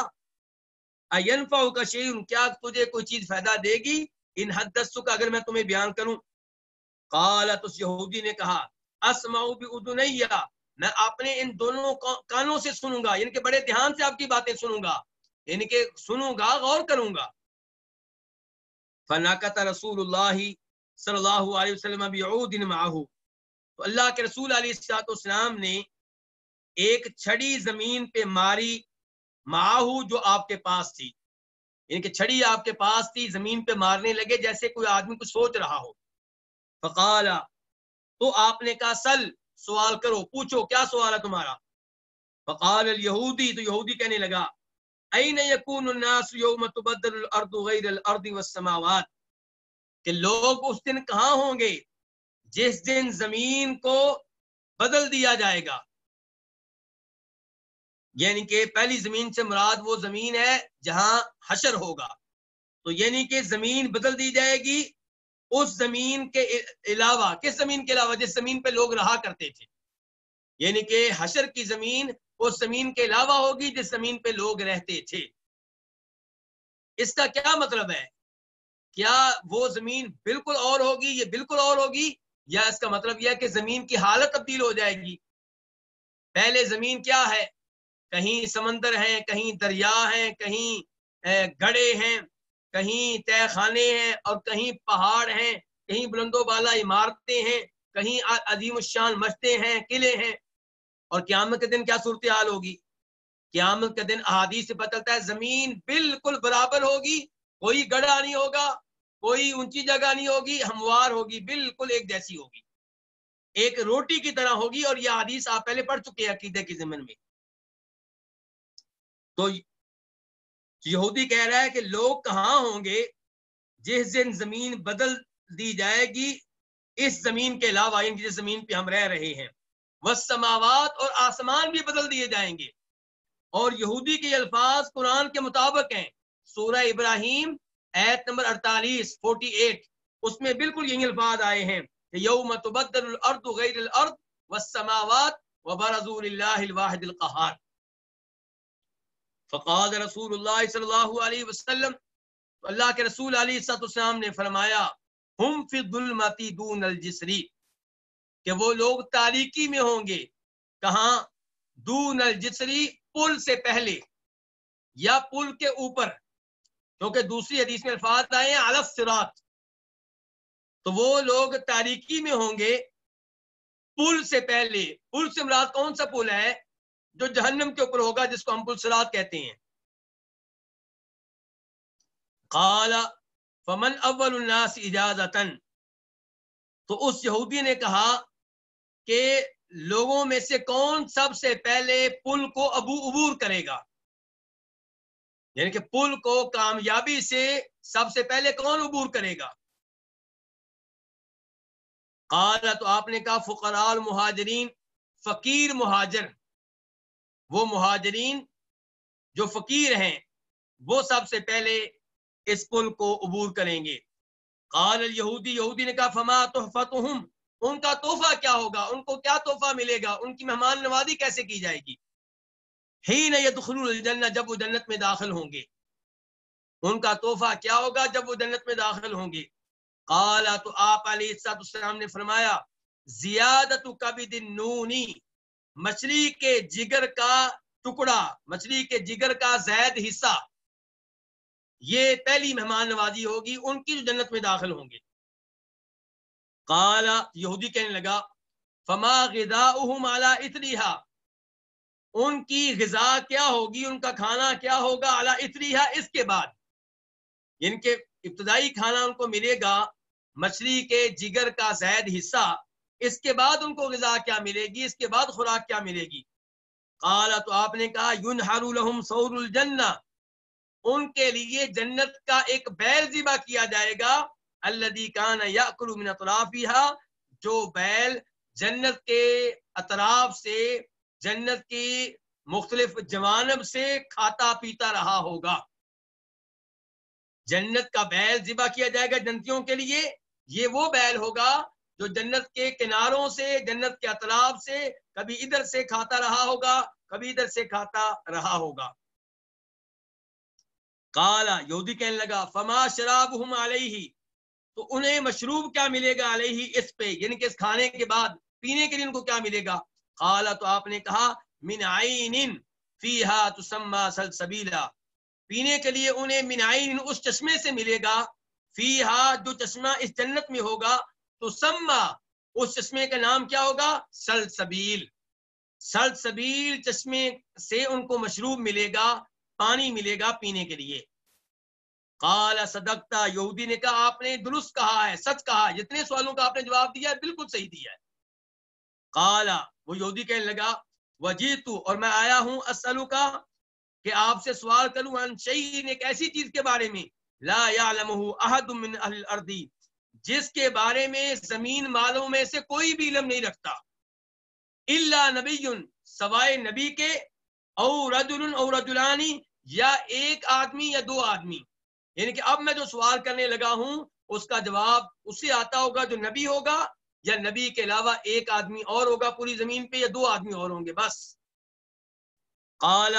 اَيَنْفَعُكَ شَيْءٌ، کیا تجھے کوئی چیز فائدہ دے گی، ان حدثتک، اگر میں تمہیں بیان کروں، قالت، اس یہودی نے کہا، اسمع بأذنی، میں اپنے ان دونوں کانوں سے سنوں گا، یعنی کہ بڑے دھیان سے آپ کی باتیں سنوں گا، یعنی کہ سنوں گا، غور کروں گا، فنکت رسول اللہ صلی اللہ علیہ وسلم بعود معه، تو اللہ کے رسول علیہ السلام نے ایک چھڑی زمین پہ ماری، معاہو، جو آپ کے پاس تھی، یعنی کہ چھڑی آپ کے پاس تھی، زمین پہ مارنے لگے جیسے کوئی آدمی کچھ سوچ رہا ہو، فقال، تو آپ نے کہا، سل، سوال کرو، پوچھو کیا سوال ہے تمہارا، فقال الیہودی، تو یہودی کہنے لگا، این یکون الناس یوم تبدل الارض غیر الارض والسماوات، کہ لوگ اس دن کہاں ہوں گے جس دن زمین کو بدل دیا جائے گا، یعنی کہ پہلی زمین سے مراد وہ زمین ہے جہاں حشر ہوگا، تو یعنی کہ زمین بدل دی جائے گی اس زمین کے علاوہ، کس زمین کے علاوہ، جس زمین پہ لوگ رہا کرتے تھے، یعنی کہ حشر کی زمین اس زمین کے علاوہ ہوگی جس زمین پہ لوگ رہتے تھے، اس کا کیا مطلب ہے، کیا وہ زمین بالکل اور ہوگی، یہ بالکل اور ہوگی، یا اس کا مطلب یہ ہے کہ زمین کی حالت تبدیل ہو جائے گی، پہلے زمین کیا ہے، کہیں سمندر ہیں، کہیں دریا ہیں، کہیں گڑھے ہیں، کہیں تہ خانے ہیں اور کہیں پہاڑ ہیں، کہیں بلند و بالا عمارتیں ہیں، کہیں عظیم الشان مسجدیں ہیں، قلعے ہیں. اور قیامت کے دن کیا صورتحال ہوگی؟ قیامت کے دن احادیث سے پتہ چلتا ہے زمین بالکل برابر ہوگی، کوئی گڑھا نہیں ہوگا، کوئی اونچی جگہ نہیں ہوگی، ہموار ہوگی، بالکل ایک جیسی ہوگی، ایک روٹی کی طرح ہوگی. اور یہ حدیث آپ پہلے پڑھ چکے ہیں عقیدے کی ضمن میں. تو یہودی کہہ رہا ہے کہ لوگ کہاں ہوں گے جس دن زمین بدل دی جائے گی اس زمین کے علاوہ، یعنی جس زمین پہ ہم رہ رہے ہیں، والسماوات، اور آسمان بھی بدل دیے جائیں گے. اور یہودی کے الفاظ قرآن کے مطابق ہیں. سورہ ابراہیم ایت نمبر 48 اس میں بالکل یہی الفاظ آئے ہیں کہ یوم تبدل الارض غیر الارض والسماوات وبرزوا للہ الواحد القہار. فقال رسول اللہ صلی اللہ علیہ وسلم، اللہ کے رسول علیہ السلام نے فرمایا، ہم فی الظلمۃ دون الجسر، کہ وہ لوگ تاریکی میں ہوں گے. کہاں؟ دون الجسری، پل سے پہلے یا پل کے اوپر، کیونکہ دوسری حدیث میں الفاظ آئے ہیں علی الصراط. تو وہ لوگ تاریکی میں ہوں گے پل سے پہلے. پل سے مراد کون سا پل ہے؟ جو جہنم کے اوپر ہوگا، جس کو ہم پل صراط کہتے ہیں. قال فمن اول الناس اجازتا، تو اس یہودی نے کہا کہ لوگوں میں سے کون سب سے پہلے پل کو عبور کرے گا، یعنی کہ پل کو کامیابی سے سب سے پہلے کون عبور کرے گا؟ قال، تو آپ نے کہا فقراء المہاجرین، فقیر مہاجر، وہ مہاجرین جو فقیر ہیں وہ سب سے پہلے اس پل کو عبور کریں گے. قال الیہودی، یہودی نے کہا فما تحفتہم، ان کا تحفہ کیا ہوگا، ان کو کیا تحفہ ملے گا، ان کی مہمان نوازی کیسے کی جائے گی؟ حین یدخلون الجنہ، جب وہ جنت میں داخل ہوں گے، ان کا تحفہ کیا ہوگا جب وہ جنت میں داخل ہوں گے؟ قال، تو آپ علیہ السلام نے فرمایا زیادت کبد النون، مچھلی کے جگر کا ٹکڑا، مچھلی کے جگر کا زائد حصہ، یہ پہلی مہمان نوازی ہوگی ان کی جو جنت میں داخل ہوں گے. قال، یہودی کہنے لگا فما غذاؤہم علی اثریہا، ان کی غذا کیا ہوگی، ان کا کھانا کیا ہوگا، علی اثریہا، اس کے بعد، یعنی کہ ابتدائی کھانا ان کو ملے گا مچھلی کے جگر کا زائد حصہ، اس کے بعد ان کو غذا کیا ملے گی، اس کے بعد خوراک کیا ملے گی؟ قال، تو آپ نے کہا ینحر لهم ثور الجنہ، ان کے لیے جنت کا ایک بیل ذبح کیا جائے گا، الذی کان یاکل من اطرافها، جو بیل جنت کے اطراف سے، جنت کی مختلف جوانب سے کھاتا پیتا رہا ہوگا. جنت کا بیل ذبح کیا جائے گا جنتیوں کے لیے، یہ وہ بیل ہوگا جو جنت کے کناروں سے، جنت کے اطراف سے کبھی ادھر سے کھاتا رہا ہوگا، کبھی ادھر سے کھاتا رہا ہوگا. قالا، یہودی کہنے لگا فما شرابہم علیہ، تو انہیں مشروب کیا ملے گا، علیہ، اس پہ، یعنی کہ اس کھانے کے بعد پینے کے لیے ان کو کیا ملے گا؟ قالا، تو آپ نے کہا من عین فیہا تسمی سلسبیلا، پینے کے لیے انہیں من عین، اس چشمے سے ملے گا، فیہا، جو چشمہ اس جنت میں ہوگا، تسمی، اس چشمے کا نام کیا ہوگا؟ سلسبیل. سلسبیل چشمے سے ان کو مشروب ملے گا، پانی ملے گا پینے کے لیے. قال صدقتا، یہودی نے کہا آپ نے درست کہا ہے، سچ کہا، جتنے سوالوں کا آپ نے جواب دیا ہے بالکل صحیح دیا ہے. قال، وہ یہودی کہنے لگا وجیتو، اور میں آیا ہوں، اسألوکا، کہ آپ سے سوال کروں، عن شیء، ایک ایسی چیز کے بارے میں، لا یعلمہ احد من اہل الارض، جس کے بارے میں زمین والوں میں سے کوئی بھی علم نہیں رکھتا، الا نبی، سوائے نبی کے، او رجل او رجلانی، یا ایک آدمی یا دو آدمی. یعنی کہ اب میں جو سوال کرنے لگا ہوں اس کا جواب اسے آتا ہوگا جو نبی ہوگا، یا نبی کے علاوہ ایک آدمی اور ہوگا پوری زمین پہ، یا دو آدمی اور ہوں گے بس. قال،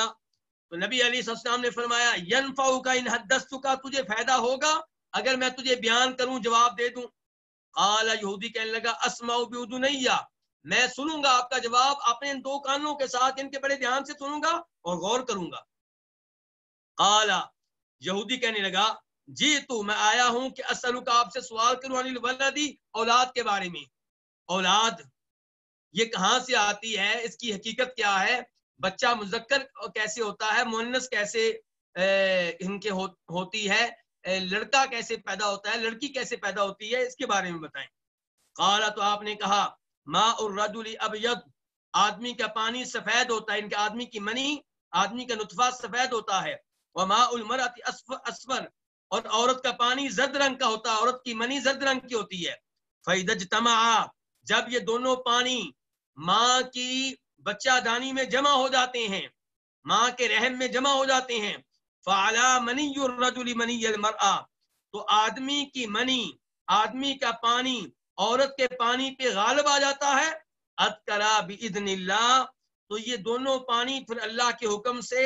تو نبی علیہ السلام نے فرمایا ینفعک ان حدثتک، تجھے فائدہ ہوگا اگر میں تجھے بیان کروں، جواب دے دوں. قال، یہودی کہنے لگا اسمع باذنی، میں سنوں گا آپ کا جواب اپنے دو کانوں کے ساتھ، ان کے بڑے دھیان سے سنوں گا اور غور کروں گا. قال، یہودی کہنے لگا جی تو میں آیا ہوں کہ اسلو کا آپ سے سوال کروں عن الولدی، اولاد کے بارے میں. اولاد یہ کہاں سے آتی ہے، اس کی حقیقت کیا ہے، بچہ مذکر کیسے ہوتا ہے، مؤنث کیسے ان کے ہوتی ہے، لڑکا کیسے پیدا ہوتا ہے، لڑکی کیسے پیدا ہوتی ہے، اس کے بارے میں بتائیں. قال تو آپ نے کہا ماء الرجل ابیض، آدمی کا پانی سفید ہوتا ہے، ان کے آدمی کی منی، آدمی کا نطفہ سفید ہوتا ہے. وماء المرأة اصفر، اور عورت کا پانی زرد رنگ کا ہوتا ہے، عورت کی منی زرد رنگ کی ہوتی ہے. فاذا اجتمعا، جب یہ دونوں پانی ماں کی بچہ دانی میں جمع ہو جاتے ہیں، ماں کے رحم میں جمع ہو جاتے ہیں، فعلی منی الرجل منی المرأة، تو آدمی کی منی، آدمی کا پانی عورت کے پانی پہ غالب آ جاتا ہے. اذکرا باذن اللہ، تو یہ دونوں پانی پھر اللہ کے حکم سے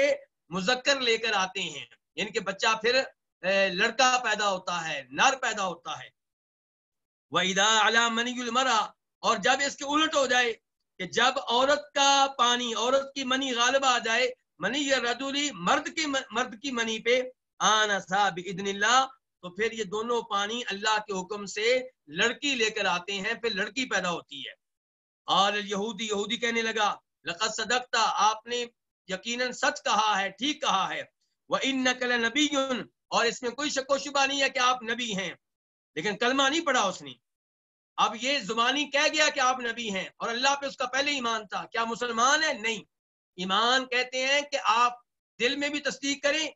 مذکر لے کر آتے ہیں، یعنی کہ بچہ پھر لڑکا پیدا ہوتا ہے، نر پیدا ہوتا ہے. وَإِذَا عَلَى مَنِيُّ الْمَرْأَةِ، اور جب اس کے الٹ ہو جائے کہ جب عورت کا پانی، عورت کی منی غالب آ جائے منی الرجل، مرد کی منی پہ، آنسا باذن اللہ، تو پھر یہ دونوں پانی اللہ کے حکم سے لڑکی لے کر آتے ہیں، پھر لڑکی پیدا ہوتی ہے. قال الیہودی، یہودی کہنے لگا لقد صدقتا، آپ نے یقیناً سچ کہا ہے، ٹھیک کہا ہے. وَإِنَّكَ لَنَبِيٌّ، اور اس میں کوئی شک و شبہ نہیں ہے کہ آپ نبی ہیں، لیکن کلمہ نہیں پڑھا اس نے. اب یہ زبانی کہہ گیا کہ آپ نبی ہیں، اور اللہ پہ اس کا پہلے ایمان تھا. کیا مسلمان ہے؟ نہیں. ایمان کہتے ہیں کہ آپ دل میں بھی تصدیق کریں،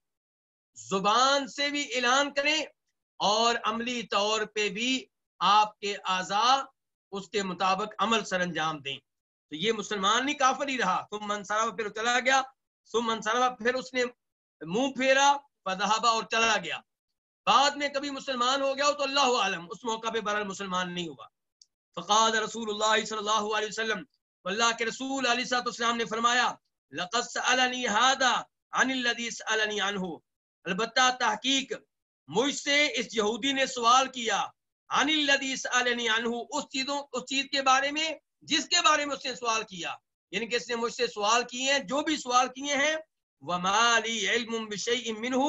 زبان سے بھی اعلان کریں، اور عملی طور پہ بھی آپ کے اعضاء اس کے مطابق عمل سر انجام دیں. تو یہ مسلمان نہیں، کافر ہی رہا. ثم منصرف، پھر چلا گیا. ثم منصرف، پھر اس نے منہ پھیرا، فذهب، اور چلا گیا. بعد میں کبھی مسلمان ہو گیا ہو تو اللہ عالم، اس موقع پہ بہرحال مسلمان نہیں ہوا. فقال رسول اللہ صلی اللہ علیہ وسلم، اللہ کے رسول علیہ الصلوۃ والسلام نے فرمایا لقد سألنی هذا عن الذي سألنی عنه، البتہ تحقیق مجھ سے اس یہودی نے سوال کیا عن الذي سألنی عنه، اس چیز کے بارے میں جس کے بارے میں اس نے سوال کیا، یعنی کہ اس نے مجھ سے سوال کیے ہیں، جو بھی سوال کیے ہیں. وما لی علم بشیء منہ،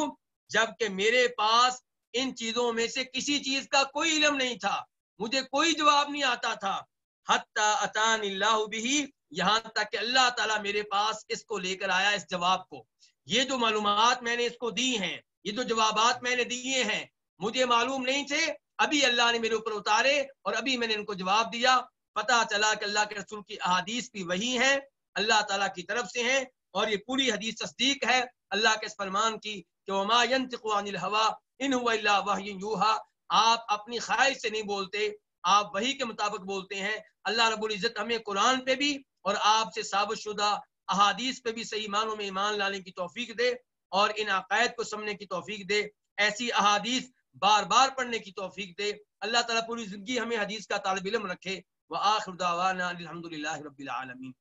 جبکہ میرے پاس ان چیزوں میں سے کسی چیز کا کوئی علم نہیں تھا، مجھے کوئی جواب نہیں آتا تھا. حتی اتانی اللہ بہ، یہاں تک کہ اللہ تعالیٰ میرے پاس اس کو لے کر آیا، اس جواب کو. یہ جو معلومات میں نے اس کو دی ہیں، یہ جو جوابات میں نے دیے ہیں، مجھے معلوم نہیں تھے، ابھی اللہ نے میرے اوپر اتارے اور ابھی میں نے ان کو جواب دیا. پتہ چلا کہ اللہ کے رسول کی احادیث بھی وہی ہیں، اللہ تعالیٰ کی طرف سے ہیں، اور یہ پوری حدیث تصدیق ہے اللہ کے اس فرمان کی کہ وما ينطق عن الهوى ان هو الا وحی یوحى، آپ اپنی خواہش سے نہیں بولتے، آپ وحی کے مطابق بولتے ہیں. اللہ رب العزت ہمیں قرآن پہ بھی اور آپ سے ثابت شدہ احادیث پہ بھی صحیح معنوں میں ایمان لانے کی توفیق دے، اور ان عقائد کو سمجھنے کی توفیق دے، ایسی احادیث بار بار پڑھنے کی توفیق دے. اللہ تعالیٰ پوری زندگی ہمیں حدیث کا طالب علم رکھے. وآخر دعوانا الحمد للہ رب العالمین.